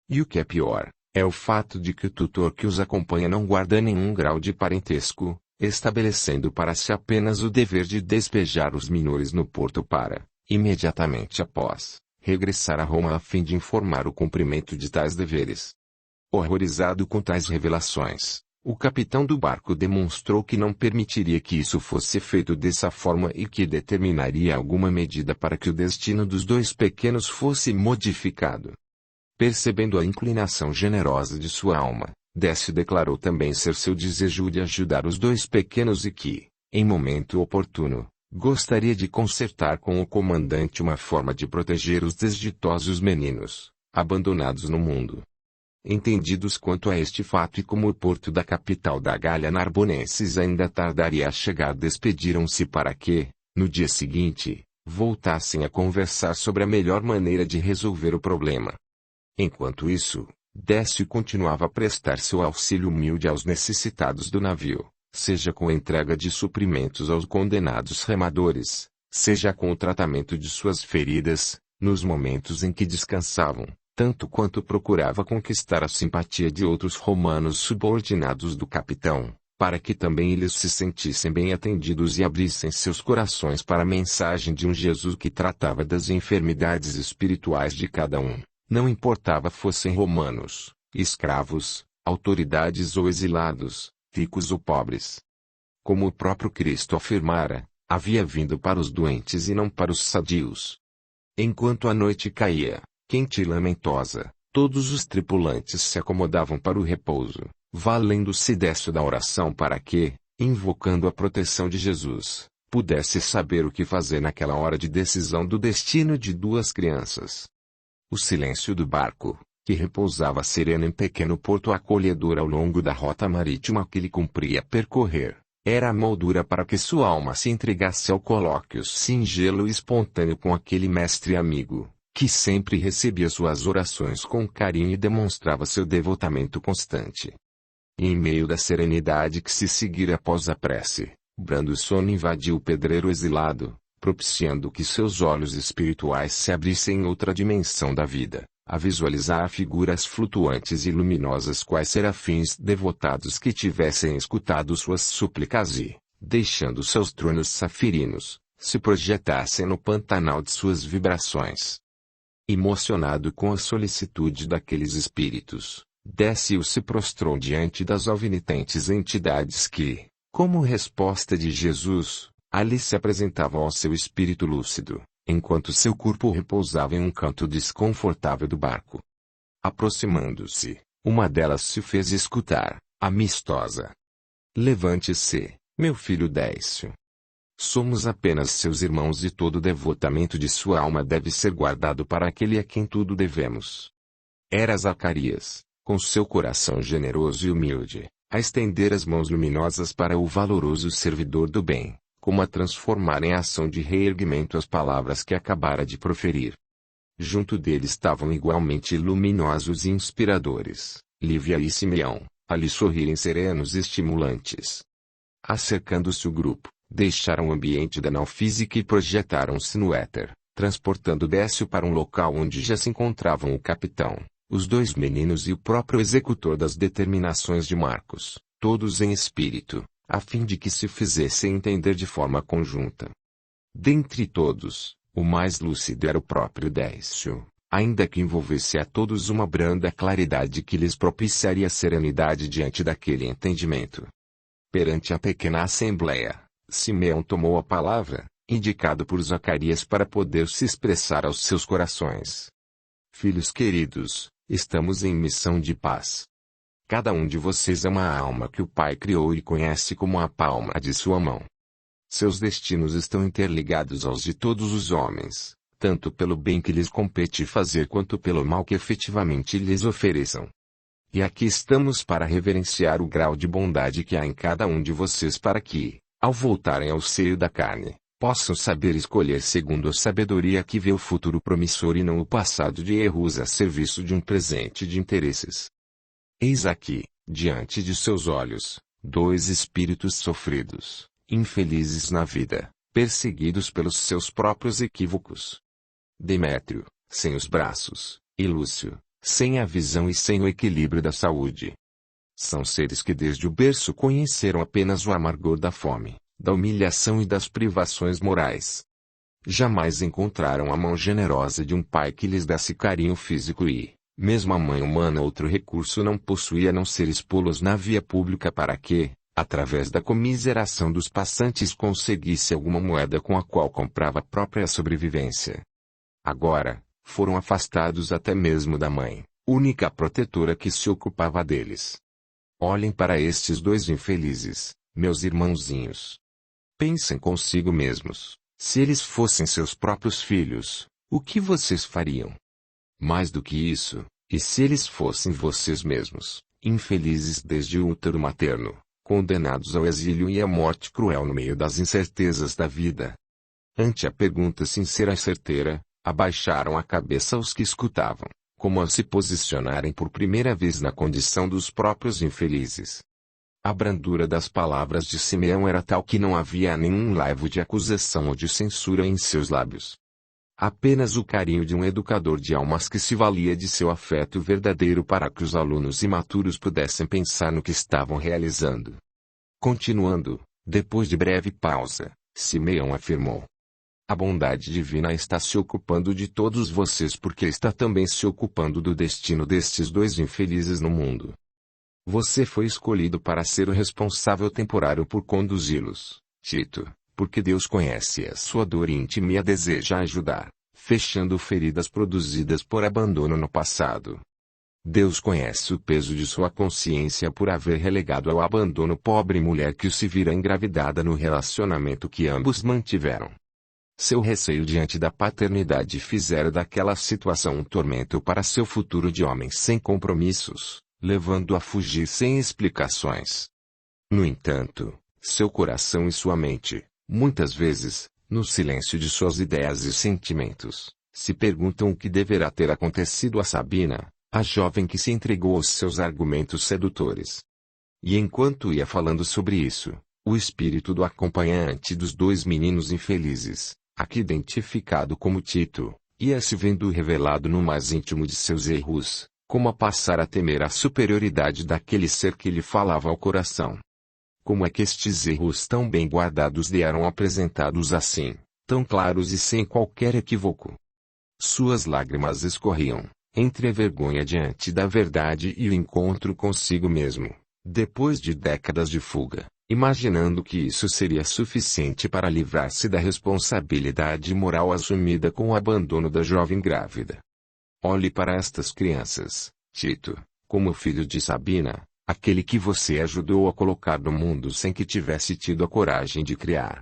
E o que é pior, é o fato de que o tutor que os acompanha não guarda nenhum grau de parentesco, estabelecendo para si apenas o dever de despejar os menores no porto para, imediatamente após, regressar a Roma a fim de informar o cumprimento de tais deveres. Horrorizado com tais revelações, o capitão do barco demonstrou que não permitiria que isso fosse feito dessa forma e que determinaria alguma medida para que o destino dos dois pequenos fosse modificado. Percebendo a inclinação generosa de sua alma, Décio declarou também ser seu desejo de ajudar os dois pequenos e que, em momento oportuno, gostaria de concertar com o comandante uma forma de proteger os desditosos meninos, abandonados no mundo. Entendidos quanto a este fato e como o porto da capital da Gália Narbonenses ainda tardaria a chegar, despediram-se para que, no dia seguinte, voltassem a conversar sobre a melhor maneira de resolver o problema. Enquanto isso, Décio continuava a prestar seu auxílio humilde aos necessitados do navio, seja com a entrega de suprimentos aos condenados remadores, seja com o tratamento de suas feridas, nos momentos em que descansavam, tanto quanto procurava conquistar a simpatia de outros romanos subordinados do capitão, para que também eles se sentissem bem atendidos e abrissem seus corações para a mensagem de um Jesus que tratava das enfermidades espirituais de cada um. Não importava fossem romanos, escravos, autoridades ou exilados, ricos ou pobres. Como o próprio Cristo afirmara, havia vindo para os doentes e não para os sadios. Enquanto a noite caía, quente e lamentosa, todos os tripulantes se acomodavam para o repouso, valendo-se Décio da oração para que, invocando a proteção de Jesus, pudesse saber o que fazer naquela hora de decisão do destino de duas crianças. O silêncio do barco, que repousava sereno em pequeno porto acolhedor ao longo da rota marítima que ele cumpria percorrer, Era a moldura para que sua alma se entregasse ao colóquio singelo e espontâneo com aquele mestre amigo, que sempre recebia suas orações com carinho e demonstrava seu devotamento constante. E em meio da serenidade que se seguira após a prece, brando sono invadiu o pedreiro exilado, propiciando que seus olhos espirituais se abrissem em outra dimensão da vida, a visualizar figuras flutuantes e luminosas quais serafins devotados que tivessem escutado suas súplicas e, deixando seus tronos safirinos, se projetassem no pantanal de suas vibrações. Emocionado com a solicitude daqueles espíritos, Décio se prostrou diante das alvinitentes entidades que, como resposta de Jesus, ali se apresentavam ao seu espírito lúcido, enquanto seu corpo repousava em um canto desconfortável do barco. Aproximando-se, uma delas se fez escutar, amistosa. Levante-se, meu filho Décio. Somos apenas seus irmãos e todo o devotamento de sua alma deve ser guardado para aquele a quem tudo devemos. Era Zacarias, com seu coração generoso e humilde, a estender as mãos luminosas para o valoroso servidor do bem, como a transformar em ação de reerguimento as palavras que acabara de proferir. Junto dele estavam igualmente luminosos e inspiradores, Lívia e Simeão, a lhe sorrirem serenos e estimulantes. Acercando-se o grupo, deixaram o ambiente da nau física e projetaram-se no éter, transportando Décio para um local onde já se encontravam o capitão, os dois meninos e o próprio executor das determinações de Marcos, todos em espírito, a fim de que se fizessem entender de forma conjunta. Dentre todos, o mais lúcido era o próprio Décio, ainda que envolvesse a todos uma branda claridade que lhes propiciaria serenidade diante daquele entendimento. Perante a pequena assembleia, Simeão tomou a palavra, indicado por Zacarias para poder se expressar aos seus corações. Filhos queridos, estamos em missão de paz. Cada um de vocês é uma alma que o Pai criou e conhece como a palma de sua mão. Seus destinos estão interligados aos de todos os homens, tanto pelo bem que lhes compete fazer quanto pelo mal que efetivamente lhes ofereçam. E aqui estamos para reverenciar o grau de bondade que há em cada um de vocês para que, ao voltarem ao seio da carne, possam saber escolher segundo a sabedoria que vê o futuro promissor e não o passado de erros a serviço de um presente de interesses. Eis aqui, diante de seus olhos, dois espíritos sofridos, infelizes na vida, perseguidos pelos seus próprios equívocos. Demétrio, sem os braços, e Lúcio, sem a visão e sem o equilíbrio da saúde. São seres que desde o berço conheceram apenas o amargor da fome, da humilhação e das privações morais. Jamais encontraram a mão generosa de um pai que lhes desse carinho físico e, mesmo a mãe humana outro recurso não possuía a não ser expô-los na via pública para que, através da comiseração dos passantes conseguisse alguma moeda com a qual comprava a própria sobrevivência. Agora, foram afastados até mesmo da mãe, única protetora que se ocupava deles. Olhem para estes dois infelizes, meus irmãozinhos. Pensem consigo mesmos, se eles fossem seus próprios filhos, o que vocês fariam? Mais do que isso, e se eles fossem vocês mesmos, infelizes desde o útero materno, condenados ao exílio e à morte cruel no meio das incertezas da vida? Ante a pergunta sincera e certeira, abaixaram a cabeça os que escutavam, como a se posicionarem por primeira vez na condição dos próprios infelizes. A brandura das palavras de Simeão era tal que não havia nenhum laivo de acusação ou de censura em seus lábios. Apenas o carinho de um educador de almas que se valia de seu afeto verdadeiro para que os alunos imaturos pudessem pensar no que estavam realizando. Continuando, depois de breve pausa, Simeão afirmou: a bondade divina está se ocupando de todos vocês porque está também se ocupando do destino destes dois infelizes no mundo. Você foi escolhido para ser o responsável temporário por conduzi-los, Tito, porque Deus conhece a sua dor íntima e a deseja ajudar, fechando feridas produzidas por abandono no passado. Deus conhece o peso de sua consciência por haver relegado ao abandono pobre mulher que se vira engravidada no relacionamento que ambos mantiveram. Seu receio diante da paternidade fizera daquela situação um tormento para seu futuro de homem sem compromissos, levando-o a fugir sem explicações. No entanto, Seu coração e sua mente, muitas vezes, no silêncio de suas ideias e sentimentos, se perguntam o que deverá ter acontecido a Sabina, a jovem que se entregou aos seus argumentos sedutores. E enquanto ia falando sobre isso, o espírito do acompanhante dos dois meninos infelizes, aqui identificado como Tito, ia se vendo revelado no mais íntimo de seus erros, como a passar a temer a superioridade daquele ser que lhe falava ao coração. Como é que estes erros tão bem guardados lhe eram apresentados assim, tão claros e sem qualquer equívoco? Suas lágrimas escorriam, entre a vergonha diante da verdade e o encontro consigo mesmo, depois de décadas de fuga, imaginando que isso seria suficiente para livrar-se da responsabilidade moral assumida com o abandono da jovem grávida. Olhe para estas crianças, Tito, como filho de Sabina, aquele que você ajudou a colocar no mundo sem que tivesse tido a coragem de criar.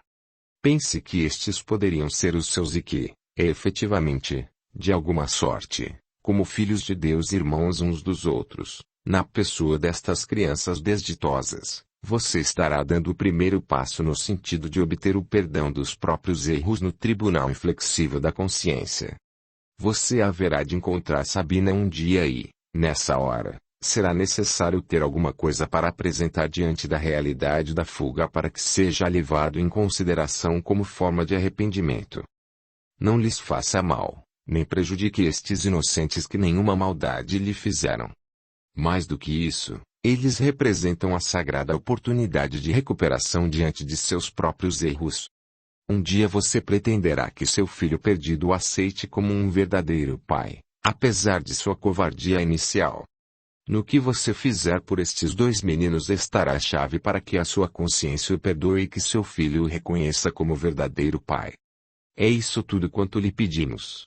Pense que estes poderiam ser os seus e que, efetivamente, de alguma sorte, como filhos de Deus e irmãos uns dos outros, na pessoa destas crianças desditosas, você estará dando o primeiro passo no sentido de obter o perdão dos próprios erros no tribunal inflexível da consciência. Você haverá de encontrar Sabina um dia e, nessa hora, será necessário ter alguma coisa para apresentar diante da realidade da fuga para que seja levado em consideração como forma de arrependimento. Não lhes faça mal, nem prejudique estes inocentes que nenhuma maldade lhe fizeram. Mais do que isso, eles representam a sagrada oportunidade de recuperação diante de seus próprios erros. Um dia você pretenderá que seu filho perdido o aceite como um verdadeiro pai, apesar de sua covardia inicial. No que você fizer por estes dois meninos estará a chave para que a sua consciência o perdoe e que seu filho o reconheça como verdadeiro pai. É isso tudo quanto lhe pedimos.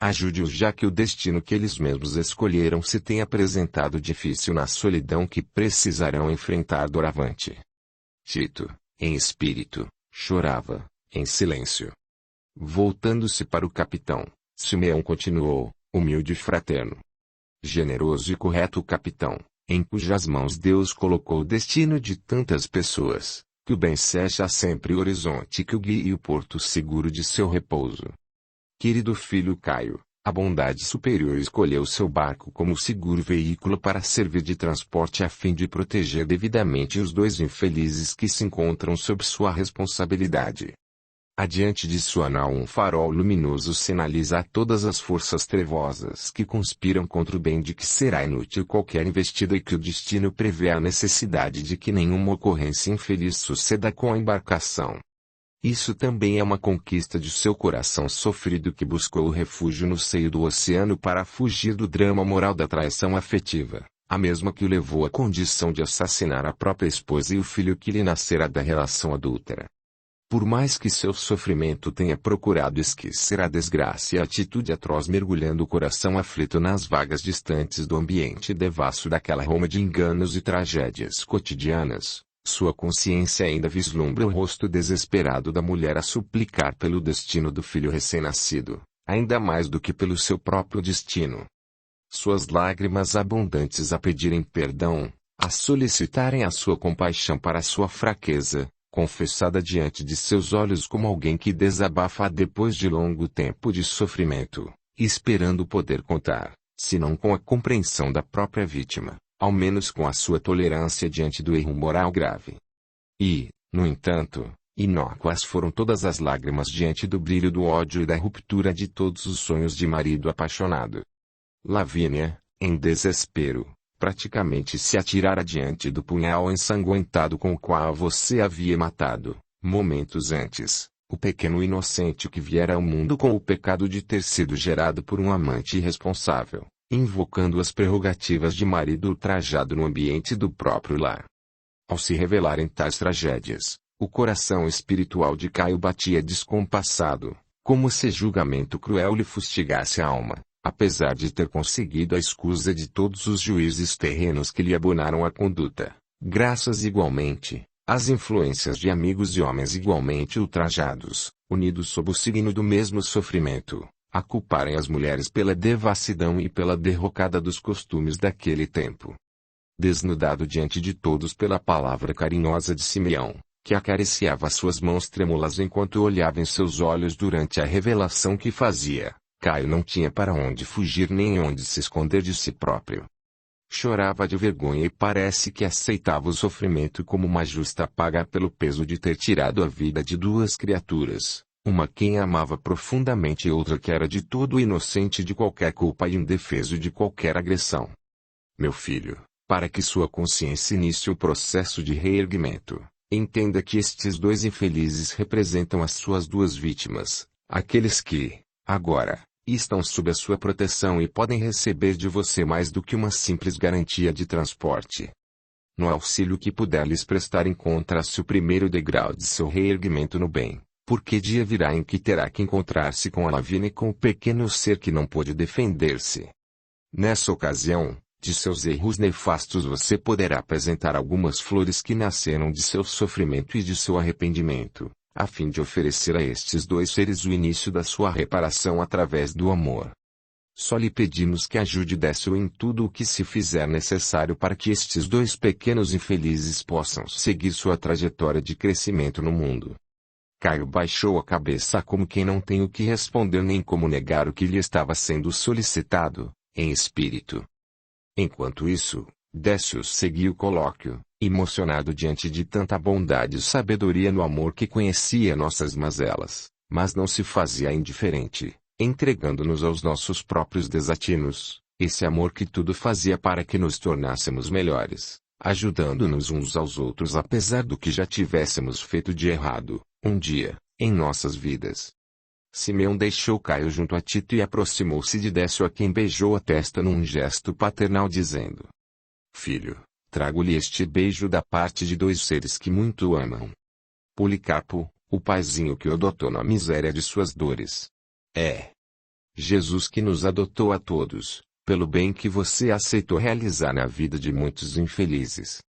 Ajude-os já que o destino que eles mesmos escolheram se tem apresentado difícil na solidão que precisarão enfrentar doravante. Tito, em espírito, chorava, em silêncio. Voltando-se para o capitão, Simeão continuou, humilde e fraterno. Generoso e correto capitão, em cujas mãos Deus colocou o destino de tantas pessoas, que o bem seja sempre o horizonte que o guie e o porto seguro de seu repouso. Querido filho Caio, a bondade superior escolheu seu barco como seguro veículo para servir de transporte a fim de proteger devidamente os dois infelizes que se encontram sob sua responsabilidade. Adiante de sua nau um farol luminoso sinaliza a todas as forças trevosas que conspiram contra o bem de que será inútil qualquer investida e que o destino prevê a necessidade de que nenhuma ocorrência infeliz suceda com a embarcação. Isso também é uma conquista de seu coração sofrido que buscou o refúgio no seio do oceano para fugir do drama moral da traição afetiva, a mesma que o levou à condição de assassinar a própria esposa e o filho que lhe nascerá da relação adúltera. Por mais que seu sofrimento tenha procurado esquecer a desgraça e a atitude atroz mergulhando o coração aflito nas vagas distantes do ambiente devasso daquela Roma de enganos e tragédias cotidianas, sua consciência ainda vislumbra o rosto desesperado da mulher a suplicar pelo destino do filho recém-nascido, ainda mais do que pelo seu próprio destino. Suas lágrimas abundantes a pedirem perdão, a solicitarem a sua compaixão para sua fraqueza, confessada diante de seus olhos como alguém que desabafa depois de longo tempo de sofrimento, esperando poder contar, se não com a compreensão da própria vítima, ao menos com a sua tolerância diante do erro moral grave. E, no entanto, inócuas foram todas as lágrimas diante do brilho do ódio e da ruptura de todos os sonhos de marido apaixonado. Lavínia, em desespero, praticamente se atirara diante do punhal ensanguentado com o qual você havia matado, momentos antes, o pequeno inocente que viera ao mundo com o pecado de ter sido gerado por um amante irresponsável, invocando as prerrogativas de marido ultrajado no ambiente do próprio lar. Ao se revelarem tais tragédias, o coração espiritual de Caio batia descompassado, como se julgamento cruel lhe fustigasse a alma. Apesar de ter conseguido a escusa de todos os juízes terrenos que lhe abonaram a conduta, graças igualmente, às influências de amigos e homens igualmente ultrajados, unidos sob o signo do mesmo sofrimento, a culparem as mulheres pela devassidão e pela derrocada dos costumes daquele tempo. Desnudado diante de todos pela palavra carinhosa de Simeão, que acariciava suas mãos trêmulas enquanto olhava em seus olhos durante a revelação que fazia, Caio não tinha para onde fugir nem onde se esconder de si próprio. Chorava de vergonha e parece que aceitava o sofrimento como uma justa paga pelo peso de ter tirado a vida de duas criaturas, uma quem amava profundamente e outra que era de todo inocente de qualquer culpa e indefeso de qualquer agressão. Meu filho, para que sua consciência inicie o processo de reerguimento, entenda que estes dois infelizes representam as suas duas vítimas, aqueles que, agora, estão sob a sua proteção e podem receber de você mais do que uma simples garantia de transporte. No auxílio que puder lhes prestar encontra-se o primeiro degrau de seu reerguimento no bem, porque dia virá em que terá que encontrar-se com a Lavina e com o pequeno ser que não pôde defender-se. Nessa ocasião, de seus erros nefastos você poderá apresentar algumas flores que nasceram de seu sofrimento e de seu arrependimento, a fim de oferecer a estes dois seres o início da sua reparação através do amor. Só lhe pedimos que ajude Décio em tudo o que se fizer necessário para que estes dois pequenos infelizes possam seguir sua trajetória de crescimento no mundo. Caio baixou a cabeça como quem não tem o que responder nem como negar o que lhe estava sendo solicitado, em espírito. Enquanto isso, Décio seguia o colóquio, emocionado diante de tanta bondade e sabedoria no amor que conhecia nossas mazelas, mas não se fazia indiferente, entregando-nos aos nossos próprios desatinos, esse amor que tudo fazia para que nos tornássemos melhores, ajudando-nos uns aos outros apesar do que já tivéssemos feito de errado, um dia, em nossas vidas. Simeão deixou Caio junto a Tito e aproximou-se de Décio a quem beijou a testa num gesto paternal dizendo: Filho, trago-lhe este beijo da parte de dois seres que muito o amam. Policarpo, o paizinho que o adotou na miséria de suas dores. É Jesus que nos adotou a todos, pelo bem que você aceitou realizar na vida de muitos infelizes.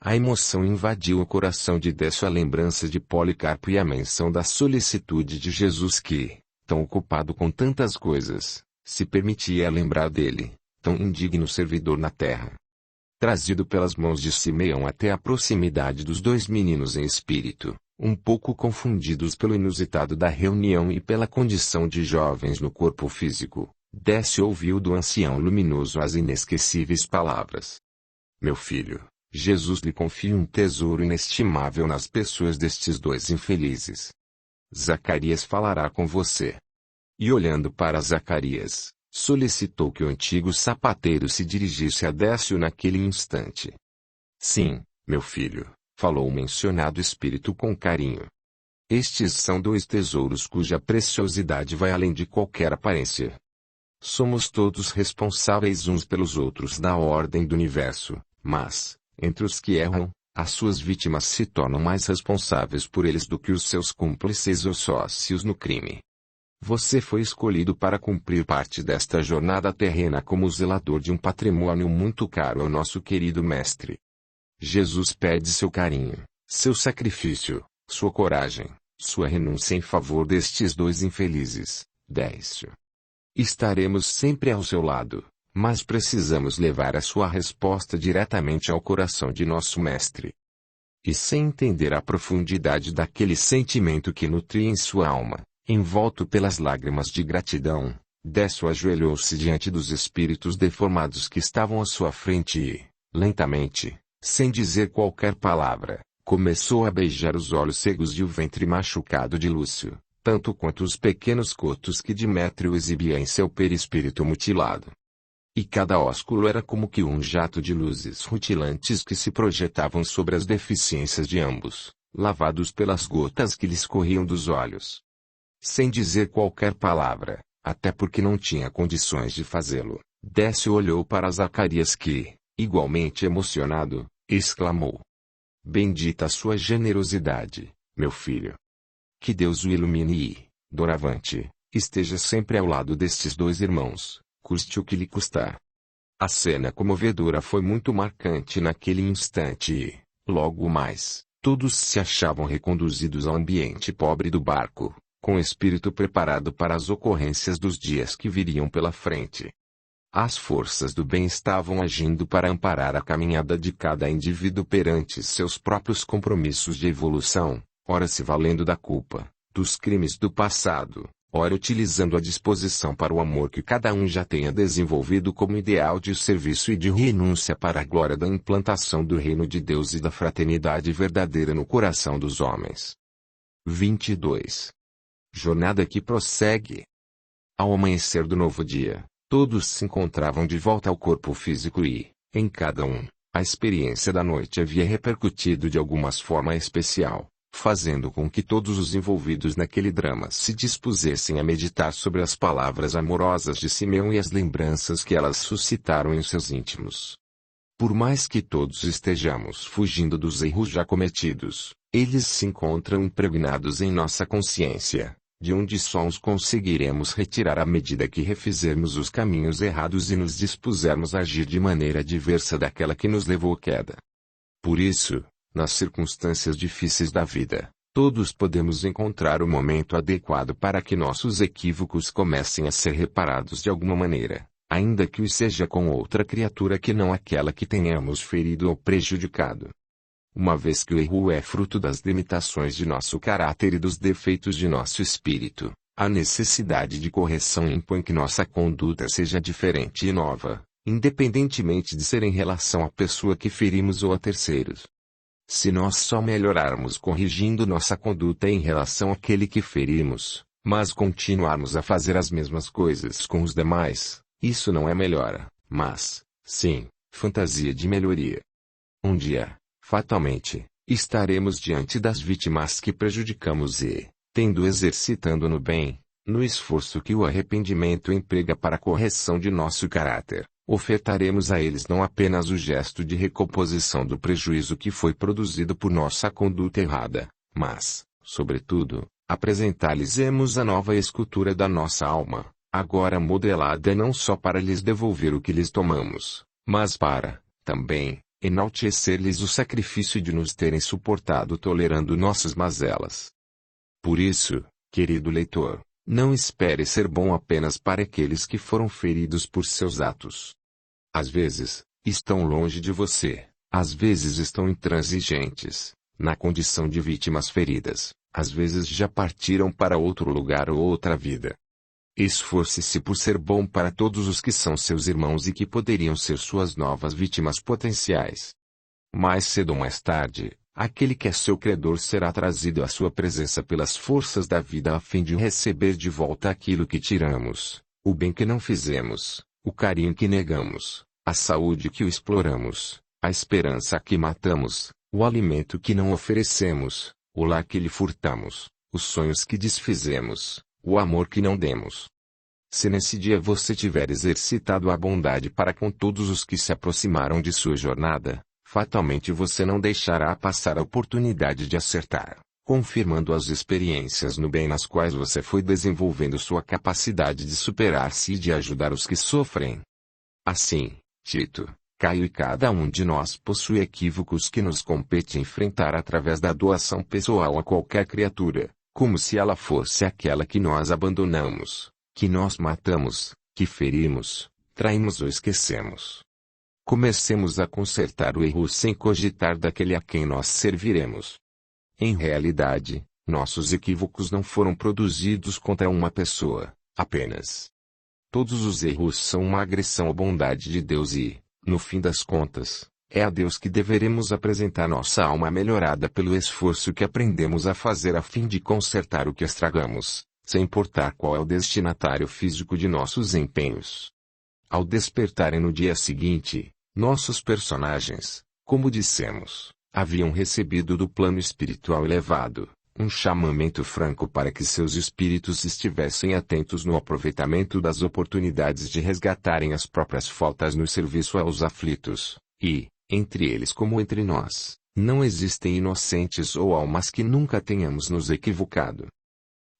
A emoção invadiu o coração de Décio à lembrança de Policarpo e a menção da solicitude de Jesus que, tão ocupado com tantas coisas, se permitia lembrar dele, tão indigno servidor na terra. Trazido pelas mãos de Simeão até a proximidade dos dois meninos em espírito, um pouco confundidos pelo inusitado da reunião e pela condição de jovens no corpo físico, Décio ouviu do ancião luminoso as inesquecíveis palavras: Meu filho, Jesus lhe confia um tesouro inestimável nas pessoas destes dois infelizes. Zacarias falará com você. E olhando para Zacarias, solicitou que o antigo sapateiro se dirigisse a Décio naquele instante. Sim, meu filho, falou o mencionado espírito com carinho. Estes são dois tesouros cuja preciosidade vai além de qualquer aparência. Somos todos responsáveis uns pelos outros da ordem do universo, mas, entre os que erram, as suas vítimas se tornam mais responsáveis por eles do que os seus cúmplices ou sócios no crime. Você foi escolhido para cumprir parte desta jornada terrena como zelador de um patrimônio muito caro ao nosso querido Mestre. Jesus pede seu carinho, seu sacrifício, sua coragem, sua renúncia em favor destes dois infelizes, Décio. Estaremos sempre ao seu lado, mas precisamos levar a sua resposta diretamente ao coração de nosso Mestre. E sem entender a profundidade daquele sentimento que nutria em sua alma, envolto pelas lágrimas de gratidão, Décio ajoelhou-se diante dos espíritos deformados que estavam à sua frente e, lentamente, sem dizer qualquer palavra, começou a beijar os olhos cegos e o ventre machucado de Lúcio, tanto quanto os pequenos cotos que Demétrio exibia em seu perispírito mutilado. E cada ósculo era como que um jato de luzes rutilantes que se projetavam sobre as deficiências de ambos, lavados pelas gotas que lhes corriam dos olhos. Sem dizer qualquer palavra, até porque não tinha condições de fazê-lo, Décio olhou para Zacarias que, igualmente emocionado, exclamou: Bendita a sua generosidade, meu filho. Que Deus o ilumine e, doravante, esteja sempre ao lado destes dois irmãos, custe o que lhe custar. A cena comovedora foi muito marcante naquele instante e, logo mais, todos se achavam reconduzidos ao ambiente pobre do barco, com o espírito preparado para as ocorrências dos dias que viriam pela frente. As forças do bem estavam agindo para amparar a caminhada de cada indivíduo perante seus próprios compromissos de evolução, ora se valendo da culpa, dos crimes do passado, ora utilizando a disposição para o amor que cada um já tenha desenvolvido como ideal de serviço e de renúncia para a glória da implantação do reino de Deus e da fraternidade verdadeira no coração dos homens. 22. Jornada que prossegue. Ao amanhecer do novo dia, todos se encontravam de volta ao corpo físico e, em cada um, a experiência da noite havia repercutido de alguma forma especial, fazendo com que todos os envolvidos naquele drama se dispusessem a meditar sobre as palavras amorosas de Simeão e as lembranças que elas suscitaram em seus íntimos. Por mais que todos estejamos fugindo dos erros já cometidos, eles se encontram impregnados em nossa consciência, de onde só os conseguiremos retirar à medida que refizermos os caminhos errados e nos dispusermos a agir de maneira diversa daquela que nos levou à queda. Por isso, nas circunstâncias difíceis da vida, todos podemos encontrar o momento adequado para que nossos equívocos comecem a ser reparados de alguma maneira, ainda que o seja com outra criatura que não aquela que tenhamos ferido ou prejudicado. Uma vez que o erro é fruto das limitações de nosso caráter e dos defeitos de nosso espírito, a necessidade de correção impõe que nossa conduta seja diferente e nova, independentemente de ser em relação à pessoa que ferimos ou a terceiros. Se nós só melhorarmos corrigindo nossa conduta em relação àquele que ferimos, mas continuarmos a fazer as mesmas coisas com os demais, isso não é melhora, mas, sim, fantasia de melhoria. Um dia, fatalmente, estaremos diante das vítimas que prejudicamos e, tendo exercitando no bem, no esforço que o arrependimento emprega para a correção de nosso caráter, ofertaremos a eles não apenas o gesto de recomposição do prejuízo que foi produzido por nossa conduta errada, mas, sobretudo, apresentar-lhes-emos a nova escultura da nossa alma, agora modelada não só para lhes devolver o que lhes tomamos, mas para, também, enaltecer-lhes o sacrifício de nos terem suportado tolerando nossas mazelas. Por isso, querido leitor, não espere ser bom apenas para aqueles que foram feridos por seus atos. Às vezes, estão longe de você, às vezes estão intransigentes, na condição de vítimas feridas, às vezes já partiram para outro lugar ou outra vida. Esforce-se por ser bom para todos os que são seus irmãos e que poderiam ser suas novas vítimas potenciais. Mais cedo ou mais tarde, aquele que é seu credor será trazido à sua presença pelas forças da vida a fim de receber de volta aquilo que tiramos, o bem que não fizemos, o carinho que negamos, a saúde que o exploramos, a esperança que matamos, o alimento que não oferecemos, o lar que lhe furtamos, os sonhos que desfizemos, o amor que não demos. Se nesse dia você tiver exercitado a bondade para com todos os que se aproximaram de sua jornada, fatalmente você não deixará passar a oportunidade de acertar, confirmando as experiências no bem nas quais você foi desenvolvendo sua capacidade de superar-se e de ajudar os que sofrem. Assim, Tito, Caio e cada um de nós possui equívocos que nos compete enfrentar através da doação pessoal a qualquer criatura, como se ela fosse aquela que nós abandonamos, que nós matamos, que ferimos, traímos ou esquecemos. Comecemos a consertar o erro sem cogitar daquele a quem nós serviremos. Em realidade, nossos equívocos não foram produzidos contra uma pessoa, apenas. Todos os erros são uma agressão à bondade de Deus e, no fim das contas, é a Deus que deveremos apresentar nossa alma melhorada pelo esforço que aprendemos a fazer a fim de consertar o que estragamos, sem importar qual é o destinatário físico de nossos empenhos. Ao despertarem no dia seguinte, nossos personagens, como dissemos, haviam recebido do plano espiritual elevado, um chamamento franco para que seus espíritos estivessem atentos no aproveitamento das oportunidades de resgatarem as próprias faltas no serviço aos aflitos, e, entre eles como entre nós, não existem inocentes ou almas que nunca tenhamos nos equivocado.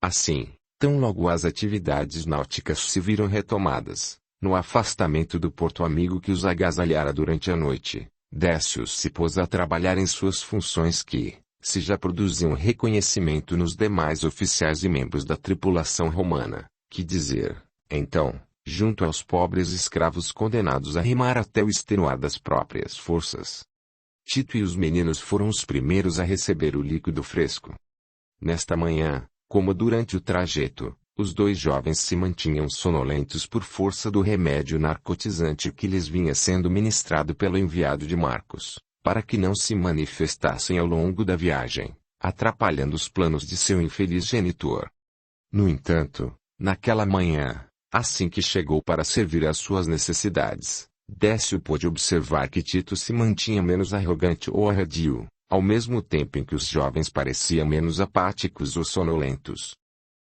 Assim, tão logo as atividades náuticas se viram retomadas, no afastamento do porto amigo que os agasalhara durante a noite, Décio se pôs a trabalhar em suas funções que, se já produziam reconhecimento nos demais oficiais e membros da tripulação romana, que dizer, então, junto aos pobres escravos condenados a remar até o extenuar das próprias forças. Tito e os meninos foram os primeiros a receber o líquido fresco. Nesta manhã, como durante o trajeto, os dois jovens se mantinham sonolentos por força do remédio narcotizante que lhes vinha sendo ministrado pelo enviado de Marcos, para que não se manifestassem ao longo da viagem, atrapalhando os planos de seu infeliz genitor. No entanto, naquela manhã, assim que chegou para servir às suas necessidades, Décio pôde observar que Tito se mantinha menos arrogante ou arredio, ao mesmo tempo em que os jovens pareciam menos apáticos ou sonolentos.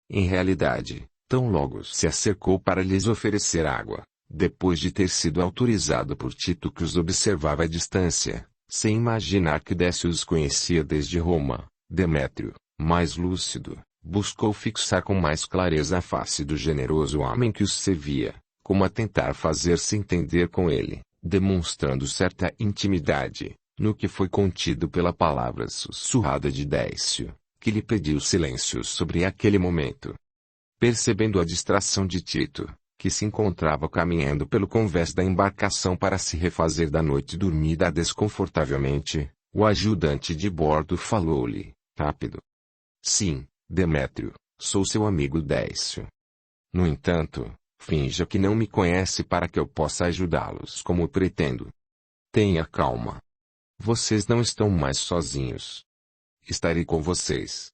Em realidade, tão logo se acercou para lhes oferecer água, depois de ter sido autorizado por Tito que os observava à distância, sem imaginar que Décio os conhecia desde Roma, Demétrio, mais lúcido, buscou fixar com mais clareza a face do generoso homem que os servia, como a tentar fazer-se entender com ele, demonstrando certa intimidade, no que foi contido pela palavra sussurrada de Décio, que lhe pediu silêncio sobre aquele momento. Percebendo a distração de Tito, que se encontrava caminhando pelo convés da embarcação para se refazer da noite dormida desconfortavelmente, o ajudante de bordo falou-lhe, rápido. Sim, Demétrio, sou seu amigo Décio. No entanto, finja que não me conhece para que eu possa ajudá-los como pretendo. Tenha calma. Vocês não estão mais sozinhos. Estarei com vocês.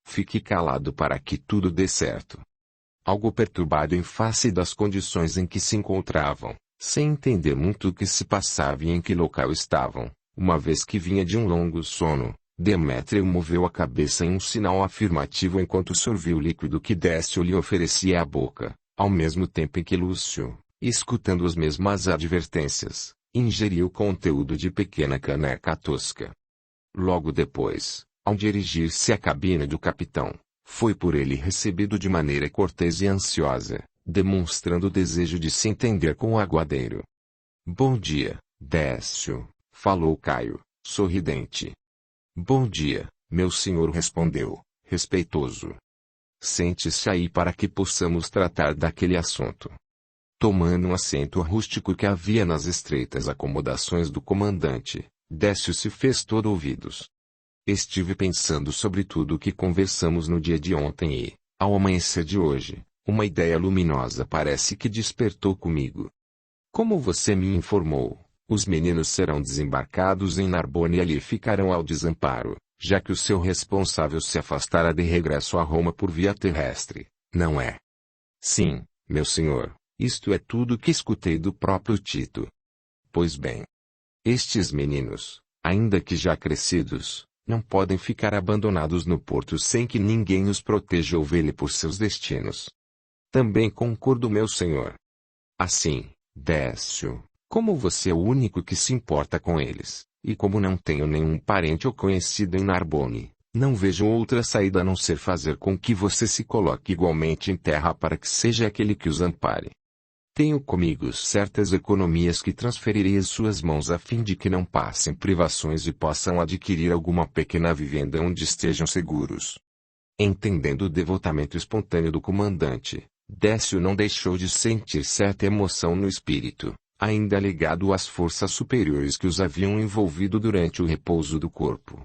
Fique calado para que tudo dê certo. Algo perturbado em face das condições em que se encontravam, sem entender muito o que se passava e em que local estavam, uma vez que vinha de um longo sono, Demétrio moveu a cabeça em um sinal afirmativo enquanto sorvia o líquido que Décio lhe oferecia à boca, ao mesmo tempo em que Lúcio, escutando as mesmas advertências, ingeriu o conteúdo de pequena caneca tosca. Logo depois, ao dirigir-se à cabine do capitão, foi por ele recebido de maneira cortês e ansiosa, demonstrando o desejo de se entender com o aguadeiro. Bom dia, Décio, falou Caio, sorridente. Bom dia, meu senhor, respondeu, respeitoso. Sente-se aí para que possamos tratar daquele assunto. Tomando um assento rústico que havia nas estreitas acomodações do comandante, Décio se fez todo ouvidos. Estive pensando sobre tudo o que conversamos no dia de ontem e, ao amanhecer de hoje, uma ideia luminosa parece que despertou comigo. Como você me informou, os meninos serão desembarcados em Narbonne e ali ficarão ao desamparo, já que o seu responsável se afastará de regresso a Roma por via terrestre, não é? Sim, meu senhor, isto é tudo que escutei do próprio Tito. Pois bem, estes meninos, ainda que já crescidos, não podem ficar abandonados no porto sem que ninguém os proteja ou vele por seus destinos. Também concordo, meu senhor. Assim, Décio, como você é o único que se importa com eles, e como não tenho nenhum parente ou conhecido em Narbonne, não vejo outra saída a não ser fazer com que você se coloque igualmente em terra para que seja aquele que os ampare. Tenho comigo certas economias que transferirei às suas mãos a fim de que não passem privações e possam adquirir alguma pequena vivenda onde estejam seguros. Entendendo o devotamento espontâneo do comandante, Décio não deixou de sentir certa emoção no espírito, ainda ligado às forças superiores que os haviam envolvido durante o repouso do corpo.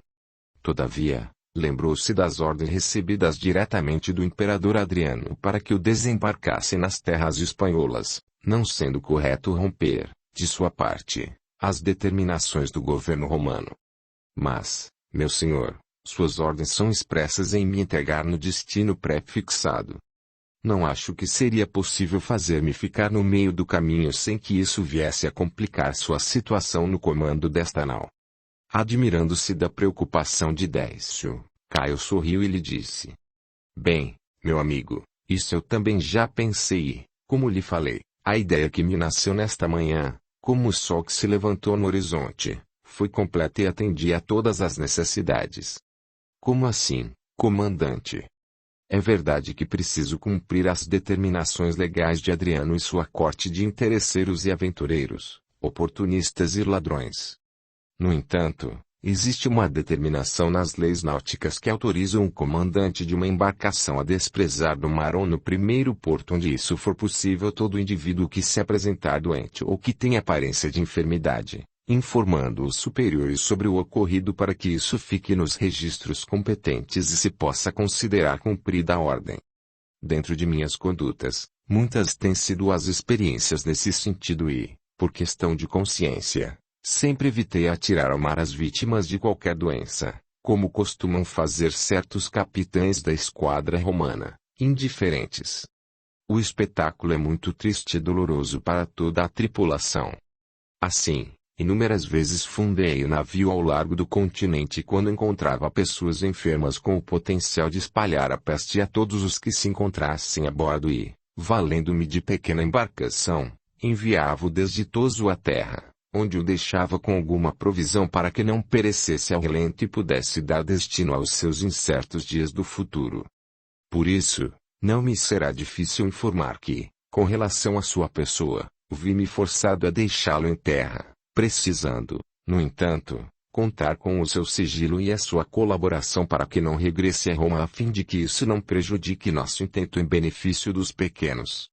Todavia, lembrou-se das ordens recebidas diretamente do imperador Adriano para que o desembarcasse nas terras espanholas, não sendo correto romper, de sua parte, as determinações do governo romano. Mas, meu senhor, suas ordens são expressas em me entregar no destino pré-fixado. Não acho que seria possível fazer-me ficar no meio do caminho sem que isso viesse a complicar sua situação no comando desta nau. Admirando-se da preocupação de Décio, Caio sorriu e lhe disse: Bem, meu amigo, isso eu também já pensei e, como lhe falei, a ideia que me nasceu nesta manhã, como o sol que se levantou no horizonte, foi completa e atendia a todas as necessidades. Como assim, comandante? É verdade que preciso cumprir as determinações legais de Adriano e sua corte de interesseiros e aventureiros, oportunistas e ladrões. No entanto, Existe uma determinação nas leis náuticas que autorizam o comandante de uma embarcação a desprezar do mar ou no primeiro porto onde isso for possível todo indivíduo que se apresentar doente ou que tenha aparência de enfermidade, informando os superiores sobre o ocorrido para que isso fique nos registros competentes e se possa considerar cumprida a ordem. Dentro de minhas condutas, muitas têm sido as experiências nesse sentido e, por questão de consciência, sempre evitei atirar ao mar as vítimas de qualquer doença, como costumam fazer certos capitães da esquadra romana, indiferentes. O espetáculo é muito triste e doloroso para toda a tripulação. Assim, inúmeras vezes fundei o navio ao largo do continente quando encontrava pessoas enfermas com o potencial de espalhar a peste a todos os que se encontrassem a bordo e, valendo-me de pequena embarcação, enviava o desditoso à terra, onde o deixava com alguma provisão para que não perecesse ao relento e pudesse dar destino aos seus incertos dias do futuro. Por isso, não me será difícil informar que, com relação à sua pessoa, vi-me forçado a deixá-lo em terra, precisando, no entanto, contar com o seu sigilo e a sua colaboração para que não regresse a Roma a fim de que isso não prejudique nosso intento em benefício dos pequenos.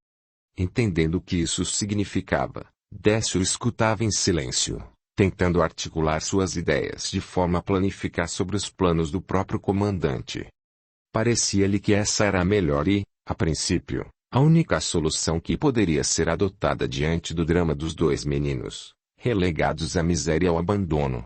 Entendendo o que isso significava, Décio escutava em silêncio, tentando articular suas ideias de forma a planificar sobre os planos do próprio comandante. Parecia-lhe que essa era a melhor e, a princípio, a única solução que poderia ser adotada diante do drama dos dois meninos, relegados à miséria e ao abandono.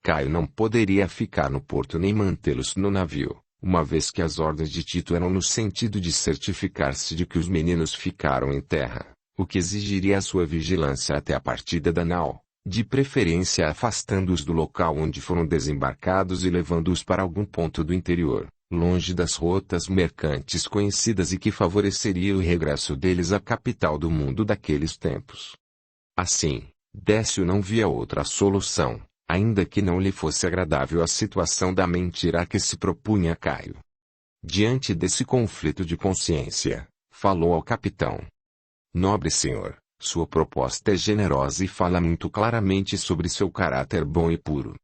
Caio não poderia ficar no porto nem mantê-los no navio, uma vez que as ordens de Tito eram no sentido de certificar-se de que os meninos ficaram em terra, o que exigiria a sua vigilância até a partida da nau, de preferência afastando-os do local onde foram desembarcados e levando-os para algum ponto do interior, longe das rotas mercantes conhecidas e que favoreceria o regresso deles à capital do mundo daqueles tempos. Assim, Décio não via outra solução, ainda que não lhe fosse agradável a situação da mentira a que se propunha Caio. Diante desse conflito de consciência, falou ao capitão. Nobre senhor, sua proposta é generosa e fala muito claramente sobre seu caráter bom e puro.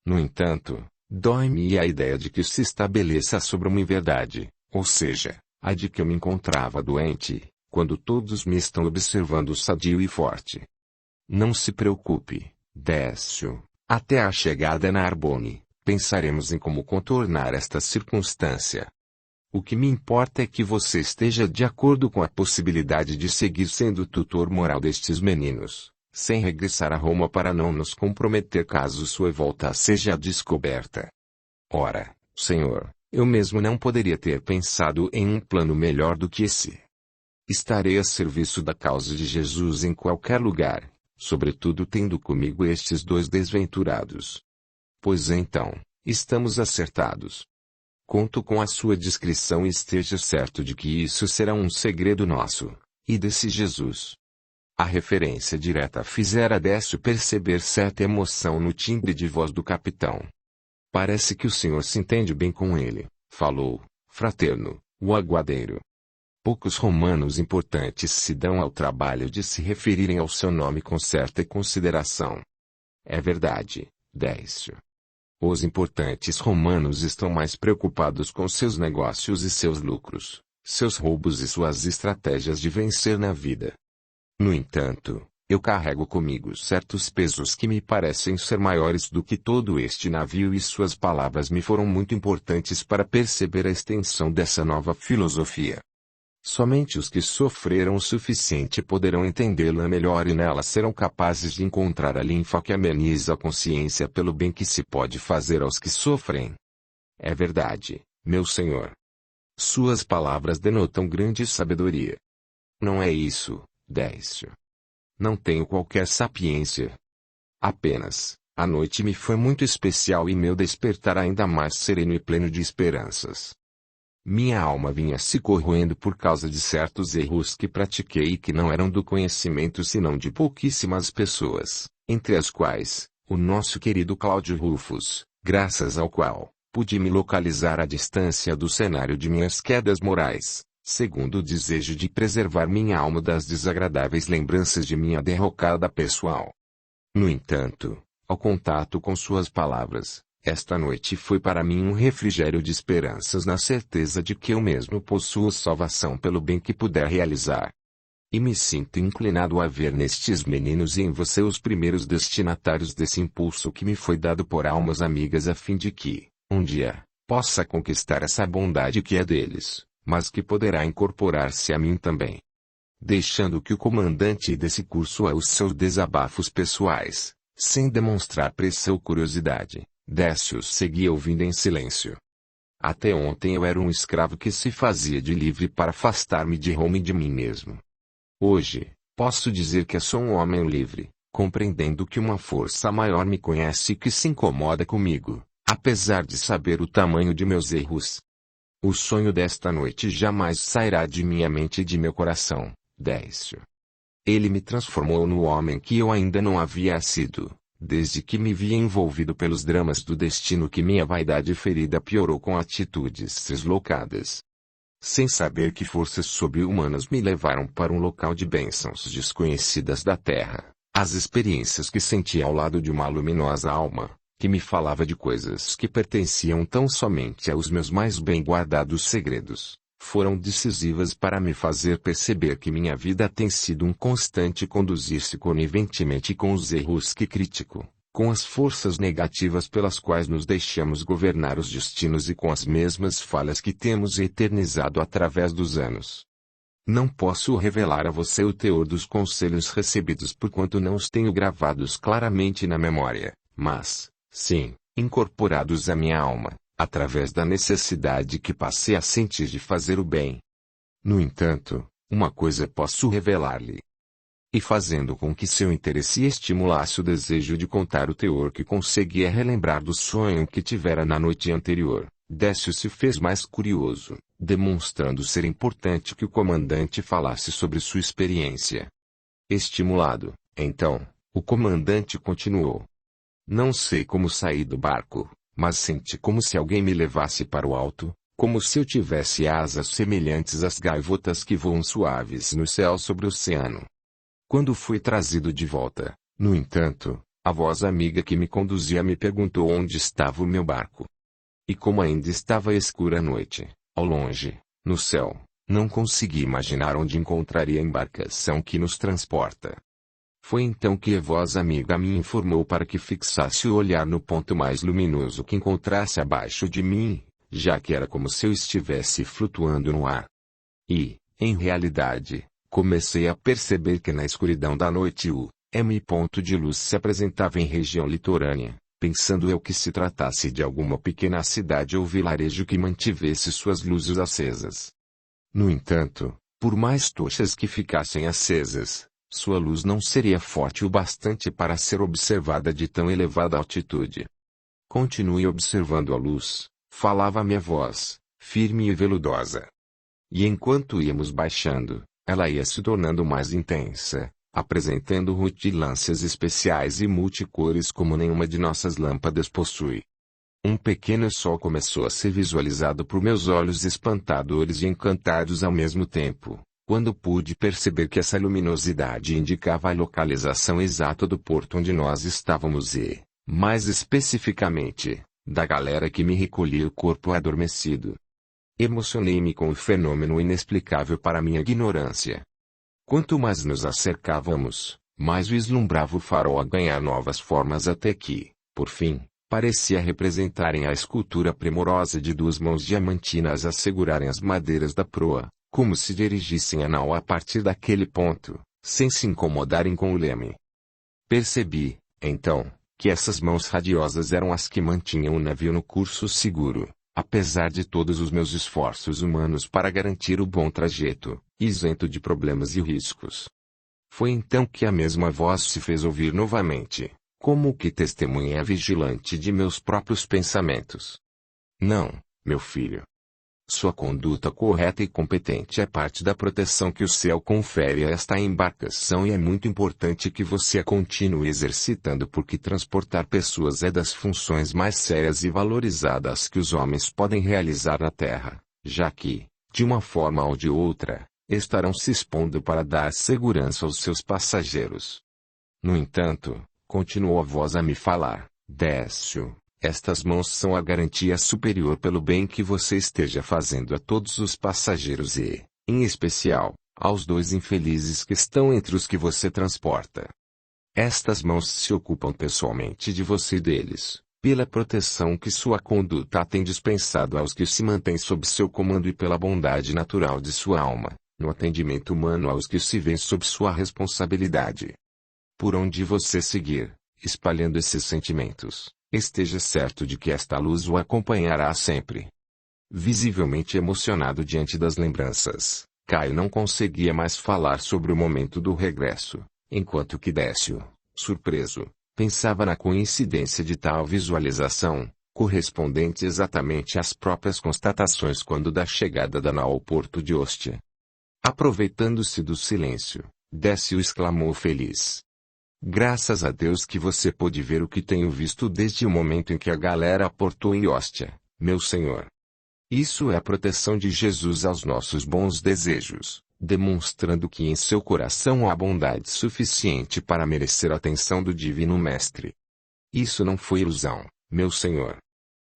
No entanto, dói-me a ideia de que se estabeleça sobre uma inverdade, ou seja, a de que eu me encontrava doente, quando todos me estão observando sadio e forte. Não se preocupe, Décio, até a chegada na Arbone, pensaremos em como contornar esta circunstância. O que me importa é que você esteja de acordo com a possibilidade de seguir sendo o tutor moral destes meninos, sem regressar a Roma para não nos comprometer caso sua volta seja descoberta. Ora, senhor, eu mesmo não poderia ter pensado em um plano melhor do que esse. Estarei a serviço da causa de Jesus em qualquer lugar, sobretudo tendo comigo estes dois desventurados. Pois então, estamos acertados. Conto com a sua discrição e esteja certo de que isso será um segredo nosso, e desse Jesus. A referência direta fizera Décio perceber certa emoção no timbre de voz do capitão. Parece que o senhor se entende bem com ele, falou, fraterno, o aguadeiro. Poucos romanos importantes se dão ao trabalho de se referirem ao seu nome com certa consideração. É verdade, Décio. Os importantes romanos estão mais preocupados com seus negócios e seus lucros, seus roubos e suas estratégias de vencer na vida. No entanto, eu carrego comigo certos pesos que me parecem ser maiores do que todo este navio e suas palavras me foram muito importantes para perceber a extensão dessa nova filosofia. Somente os que sofreram o suficiente poderão entendê-la melhor e nela serão capazes de encontrar a linfa que ameniza a consciência pelo bem que se pode fazer aos que sofrem. É verdade, meu senhor. Suas palavras denotam grande sabedoria. Não é isso, Décio. Não tenho qualquer sapiência. Apenas, a noite me foi muito especial e meu despertar ainda mais sereno e pleno de esperanças. Minha alma vinha se corroendo por causa de certos erros que pratiquei e que não eram do conhecimento senão de pouquíssimas pessoas, entre as quais, o nosso querido Cláudio Rufus, graças ao qual, pude me localizar à distância do cenário de minhas quedas morais, segundo o desejo de preservar minha alma das desagradáveis lembranças de minha derrocada pessoal. No entanto, ao contato com suas palavras, esta noite foi para mim um refrigério de esperanças na certeza de que eu mesmo possuo salvação pelo bem que puder realizar. E me sinto inclinado a ver nestes meninos e em você os primeiros destinatários desse impulso que me foi dado por almas amigas a fim de que, um dia, possa conquistar essa bondade que é deles, mas que poderá incorporar-se a mim também. Deixando que o comandante desse curso a os seus desabafos pessoais, sem demonstrar pressa ou curiosidade, Décio seguia ouvindo em silêncio. Até ontem eu era um escravo que se fazia de livre para afastar-me de Roma e de mim mesmo. Hoje, posso dizer que sou um homem livre, compreendendo que uma força maior me conhece e que se incomoda comigo, apesar de saber o tamanho de meus erros. O sonho desta noite jamais sairá de minha mente e de meu coração, Décio. Ele me transformou no homem que eu ainda não havia sido, desde que me via envolvido pelos dramas do destino que minha vaidade ferida piorou com atitudes deslocadas. Sem saber que forças sobre-humanas me levaram para um local de bênçãos desconhecidas da terra, as experiências que senti ao lado de uma luminosa alma, que me falava de coisas que pertenciam tão somente aos meus mais bem guardados segredos, foram decisivas para me fazer perceber que minha vida tem sido um constante conduzir-se coniventemente com os erros que critico, com as forças negativas pelas quais nos deixamos governar os destinos e com as mesmas falhas que temos eternizado através dos anos. Não posso revelar a você o teor dos conselhos recebidos porquanto não os tenho gravados claramente na memória, mas, sim, incorporados à minha alma, através da necessidade que passei a sentir de fazer o bem. No entanto, uma coisa posso revelar-lhe. E fazendo com que seu interesse estimulasse o desejo de contar o teor que conseguia relembrar do sonho que tivera na noite anterior, Décio se fez mais curioso, demonstrando ser importante que o comandante falasse sobre sua experiência. Estimulado, então, o comandante continuou. Não sei como saí do barco, mas senti como se alguém me levasse para o alto, como se eu tivesse asas semelhantes às gaivotas que voam suaves no céu sobre o oceano. Quando fui trazido de volta, no entanto, a voz amiga que me conduzia me perguntou onde estava o meu barco. E como ainda estava escura a noite, ao longe, no céu, não consegui imaginar onde encontraria a embarcação que nos transporta. Foi então que a voz amiga me informou para que fixasse o olhar no ponto mais luminoso que encontrasse abaixo de mim, já que era como se eu estivesse flutuando no ar. E, em realidade, comecei a perceber que na escuridão da noite o ponto de luz se apresentava em região litorânea, pensando eu que se tratasse de alguma pequena cidade ou vilarejo que mantivesse suas luzes acesas. No entanto, por mais tochas que ficassem acesas, sua luz não seria forte o bastante para ser observada de tão elevada altitude. Continue observando a luz, falava a minha voz, firme e veludosa. E enquanto íamos baixando, ela ia se tornando mais intensa, apresentando rutilâncias especiais e multicores como nenhuma de nossas lâmpadas possui. Um pequeno sol começou a ser visualizado por meus olhos espantadores e encantados ao mesmo tempo, quando pude perceber que essa luminosidade indicava a localização exata do porto onde nós estávamos e, mais especificamente, da galera que me recolhia o corpo adormecido. Emocionei-me com o fenômeno inexplicável para minha ignorância. Quanto mais nos acercávamos, mais vislumbrava o farol a ganhar novas formas até que, por fim, parecia representarem a escultura primorosa de duas mãos diamantinas a segurarem as madeiras da proa, como se dirigissem a nau a partir daquele ponto, sem se incomodarem com o leme. Percebi, então, que essas mãos radiosas eram as que mantinham o navio no curso seguro, apesar de todos os meus esforços humanos para garantir o bom trajeto, isento de problemas e riscos. Foi então que a mesma voz se fez ouvir novamente, como que testemunha vigilante de meus próprios pensamentos. Não, meu filho. Sua conduta correta e competente é parte da proteção que o céu confere a esta embarcação e é muito importante que você a continue exercitando porque transportar pessoas é das funções mais sérias e valorizadas que os homens podem realizar na Terra, já que, de uma forma ou de outra, estarão se expondo para dar segurança aos seus passageiros. No entanto, continuou a voz a me falar. Décio, estas mãos são a garantia superior pelo bem que você esteja fazendo a todos os passageiros e, em especial, aos dois infelizes que estão entre os que você transporta. Estas mãos se ocupam pessoalmente de você e deles, pela proteção que sua conduta tem dispensado aos que se mantêm sob seu comando e pela bondade natural de sua alma, no atendimento humano aos que se veem sob sua responsabilidade. Por onde você seguir, espalhando esses sentimentos, esteja certo de que esta luz o acompanhará sempre. Visivelmente emocionado diante das lembranças, Caio não conseguia mais falar sobre o momento do regresso, enquanto que Décio, surpreso, pensava na coincidência de tal visualização, correspondente exatamente às próprias constatações quando da chegada da nau ao porto de Ostia. Aproveitando-se do silêncio, Décio exclamou feliz. Graças a Deus que você pôde ver o que tenho visto desde o momento em que a galera aportou em Ostia, meu senhor. Isso é a proteção de Jesus aos nossos bons desejos, demonstrando que em seu coração há bondade suficiente para merecer a atenção do Divino Mestre. Isso não foi ilusão, meu senhor.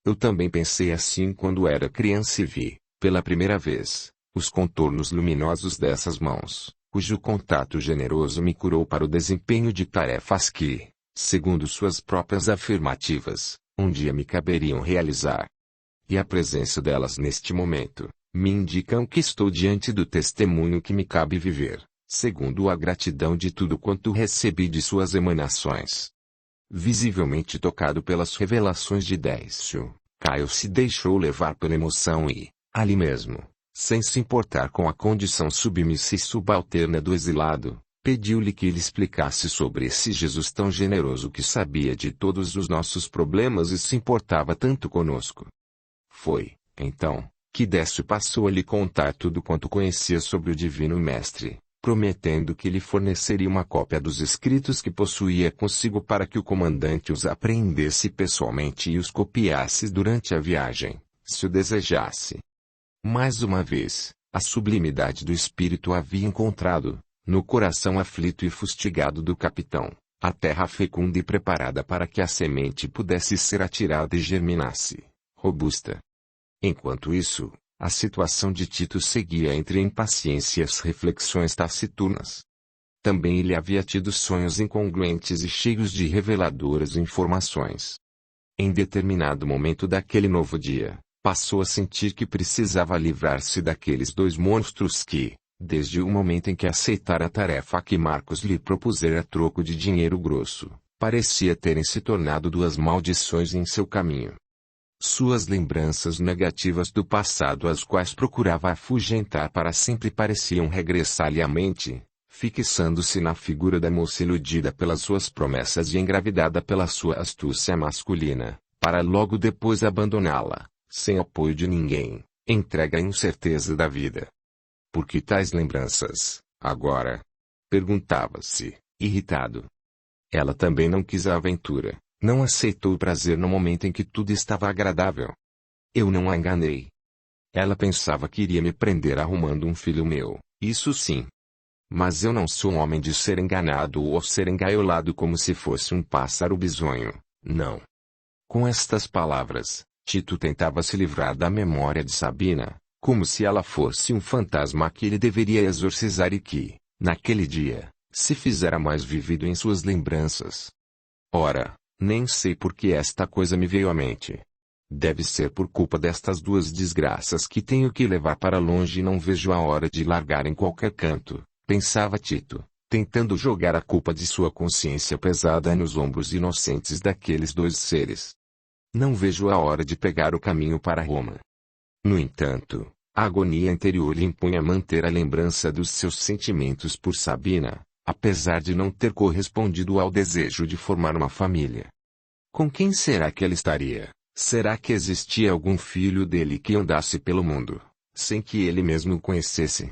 Eu também pensei assim quando era criança e vi, pela primeira vez, os contornos luminosos dessas mãos, cujo contato generoso me curou para o desempenho de tarefas que, segundo suas próprias afirmativas, um dia me caberiam realizar. E a presença delas neste momento, me indicam que estou diante do testemunho que me cabe viver, segundo a gratidão de tudo quanto recebi de suas emanações. Visivelmente tocado pelas revelações de Décio, Caio se deixou levar pela emoção e, ali mesmo, sem se importar com a condição submissa e subalterna do exilado, pediu-lhe que lhe explicasse sobre esse Jesus tão generoso que sabia de todos os nossos problemas e se importava tanto conosco. Foi, então, que Décio passou a lhe contar tudo quanto conhecia sobre o Divino Mestre, prometendo que lhe forneceria uma cópia dos escritos que possuía consigo para que o comandante os apreendesse pessoalmente e os copiasse durante a viagem, se o desejasse. Mais uma vez, a sublimidade do espírito havia encontrado, no coração aflito e fustigado do capitão, a terra fecunda e preparada para que a semente pudesse ser atirada e germinasse, robusta. Enquanto isso, a situação de Tito seguia entre a impaciência e as reflexões taciturnas. Também ele havia tido sonhos incongruentes e cheios de reveladoras informações. Em determinado momento daquele novo dia, passou a sentir que precisava livrar-se daqueles dois monstros que, desde o momento em que aceitara a tarefa que Marcos lhe propusera a troco de dinheiro grosso, parecia terem se tornado duas maldições em seu caminho. Suas lembranças negativas do passado às quais procurava afugentar para sempre pareciam regressar-lhe à mente, fixando-se na figura da moça iludida pelas suas promessas e engravidada pela sua astúcia masculina, para logo depois abandoná-la, sem apoio de ninguém, entregue à incerteza da vida. Por que tais lembranças, agora? Perguntava-se, irritado. Ela também não quis a aventura. Não aceitou o prazer no momento em que tudo estava agradável. Eu não a enganei. Ela pensava que iria me prender arrumando um filho meu, isso sim. Mas eu não sou um homem de ser enganado ou ser engaiolado como se fosse um pássaro bisonho, não. Com estas palavras, Tito tentava se livrar da memória de Sabina, como se ela fosse um fantasma que ele deveria exorcizar e que, naquele dia, se fizera mais vivido em suas lembranças. Ora, nem sei por que esta coisa me veio à mente. Deve ser por culpa destas duas desgraças que tenho que levar para longe e não vejo a hora de largar em qualquer canto, pensava Tito, tentando jogar a culpa de sua consciência pesada nos ombros inocentes daqueles dois seres. Não vejo a hora de pegar o caminho para Roma. No entanto, a agonia interior lhe impunha manter a lembrança dos seus sentimentos por Sabina, apesar de não ter correspondido ao desejo de formar uma família. Com quem será que ele estaria? Será que existia algum filho dele que andasse pelo mundo, sem que ele mesmo o conhecesse?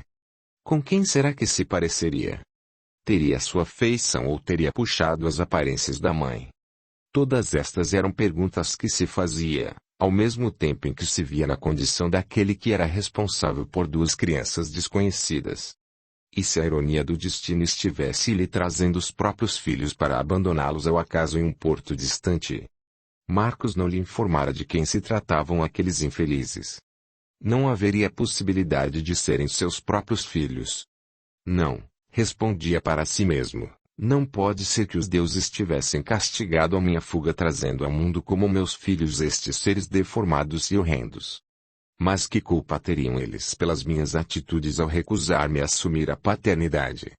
Com quem será que se pareceria? Teria sua feição ou teria puxado as aparências da mãe? Todas estas eram perguntas que se fazia, ao mesmo tempo em que se via na condição daquele que era responsável por duas crianças desconhecidas. E se a ironia do destino estivesse lhe trazendo os próprios filhos para abandoná-los ao acaso em um porto distante? Marcos não lhe informara de quem se tratavam aqueles infelizes. Não haveria possibilidade de serem seus próprios filhos. Não, respondia para si mesmo, não pode ser que os deuses tivessem castigado a minha fuga trazendo ao mundo como meus filhos estes seres deformados e horrendos. Mas que culpa teriam eles pelas minhas atitudes ao recusar-me a assumir a paternidade?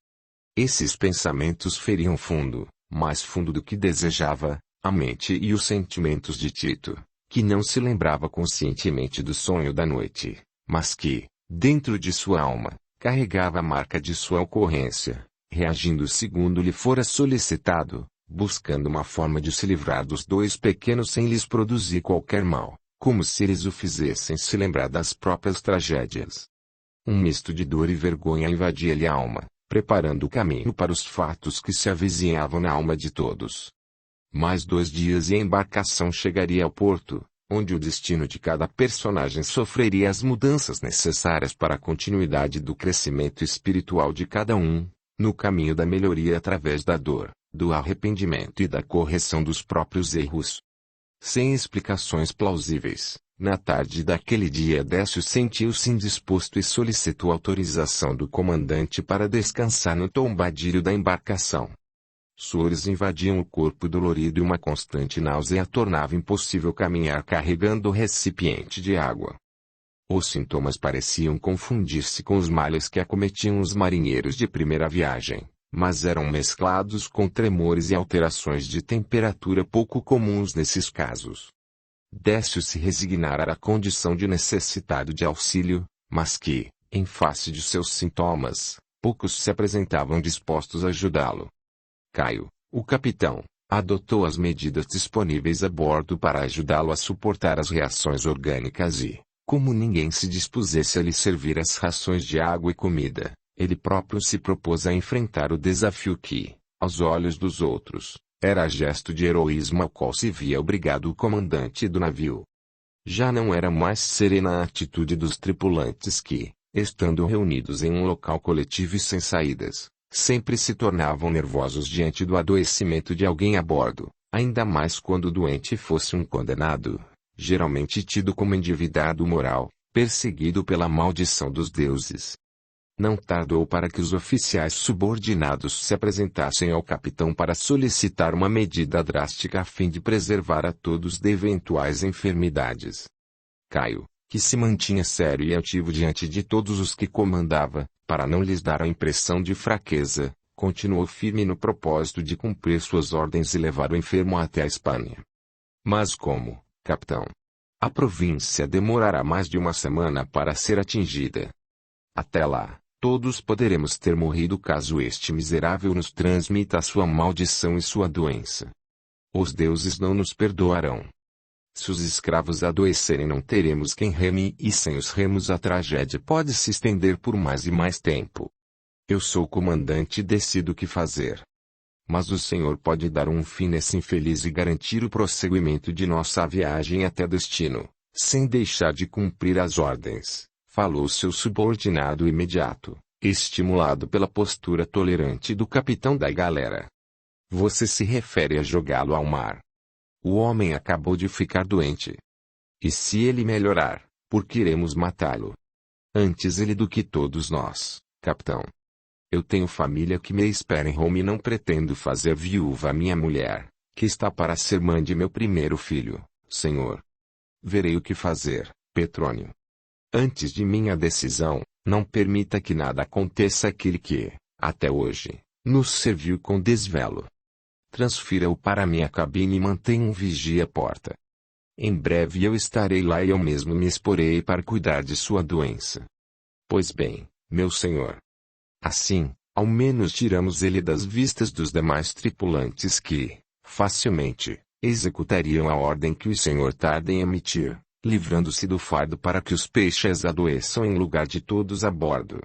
Esses pensamentos feriam fundo, mais fundo do que desejava, a mente e os sentimentos de Tito, que não se lembrava conscientemente do sonho da noite, mas que, dentro de sua alma, carregava a marca de sua ocorrência, reagindo segundo lhe fora solicitado, buscando uma forma de se livrar dos dois pequenos sem lhes produzir qualquer mal, como se eles o fizessem se lembrar das próprias tragédias. Um misto de dor e vergonha invadia-lhe a alma, preparando o caminho para os fatos que se avizinhavam na alma de todos. Mais 2 dias e a embarcação chegaria ao porto, onde o destino de cada personagem sofreria as mudanças necessárias para a continuidade do crescimento espiritual de cada um, no caminho da melhoria através da dor, do arrependimento e da correção dos próprios erros. Sem explicações plausíveis, na tarde daquele dia Décio sentiu-se indisposto e solicitou autorização do comandante para descansar no tombadilho da embarcação. Suores invadiam o corpo dolorido e uma constante náusea tornava impossível caminhar carregando o recipiente de água. Os sintomas pareciam confundir-se com os males que acometiam os marinheiros de primeira viagem, mas eram mesclados com tremores e alterações de temperatura pouco comuns nesses casos. Décio se resignara à condição de necessitado de auxílio, mas que, em face de seus sintomas, poucos se apresentavam dispostos a ajudá-lo. Caio, o capitão, adotou as medidas disponíveis a bordo para ajudá-lo a suportar as reações orgânicas e, como ninguém se dispusesse a lhe servir as rações de água e comida, ele próprio se propôs a enfrentar o desafio que, aos olhos dos outros, era gesto de heroísmo ao qual se via obrigado o comandante do navio. Já não era mais serena a atitude dos tripulantes que, estando reunidos em um local coletivo e sem saídas, sempre se tornavam nervosos diante do adoecimento de alguém a bordo, ainda mais quando o doente fosse um condenado, geralmente tido como endividado moral, perseguido pela maldição dos deuses. Não tardou para que os oficiais subordinados se apresentassem ao capitão para solicitar uma medida drástica a fim de preservar a todos de eventuais enfermidades. Caio, que se mantinha sério e altivo diante de todos os que comandava, para não lhes dar a impressão de fraqueza, continuou firme no propósito de cumprir suas ordens e levar o enfermo até a Espanha. Mas como, capitão? A província demorará mais de 1 semana para ser atingida. Até lá, todos poderemos ter morrido caso este miserável nos transmita a sua maldição e sua doença. Os deuses não nos perdoarão. Se os escravos adoecerem não teremos quem reme e sem os remos a tragédia pode se estender por mais e mais tempo. Eu sou o comandante e decido o que fazer. Mas o Senhor pode dar um fim nesse infeliz e garantir o prosseguimento de nossa viagem até destino, sem deixar de cumprir as ordens, falou seu subordinado imediato, estimulado pela postura tolerante do capitão da galera. Você se refere a jogá-lo ao mar. O homem acabou de ficar doente. E se ele melhorar, por que iremos matá-lo? Antes ele do que todos nós, capitão. Eu tenho família que me espera em Roma e não pretendo fazer viúva a minha mulher, que está para ser mãe de meu primeiro filho, senhor. Verei o que fazer, Petrônio. Antes de minha decisão, não permita que nada aconteça àquele que, até hoje, nos serviu com desvelo. Transfira-o para minha cabine e mantenha um vigia à porta. Em breve eu estarei lá e eu mesmo me exporei para cuidar de sua doença. Pois bem, meu senhor. Assim, ao menos tiramos ele das vistas dos demais tripulantes que, facilmente, executariam a ordem que o senhor tarda em emitir, livrando-se do fardo para que os peixes adoeçam em lugar de todos a bordo.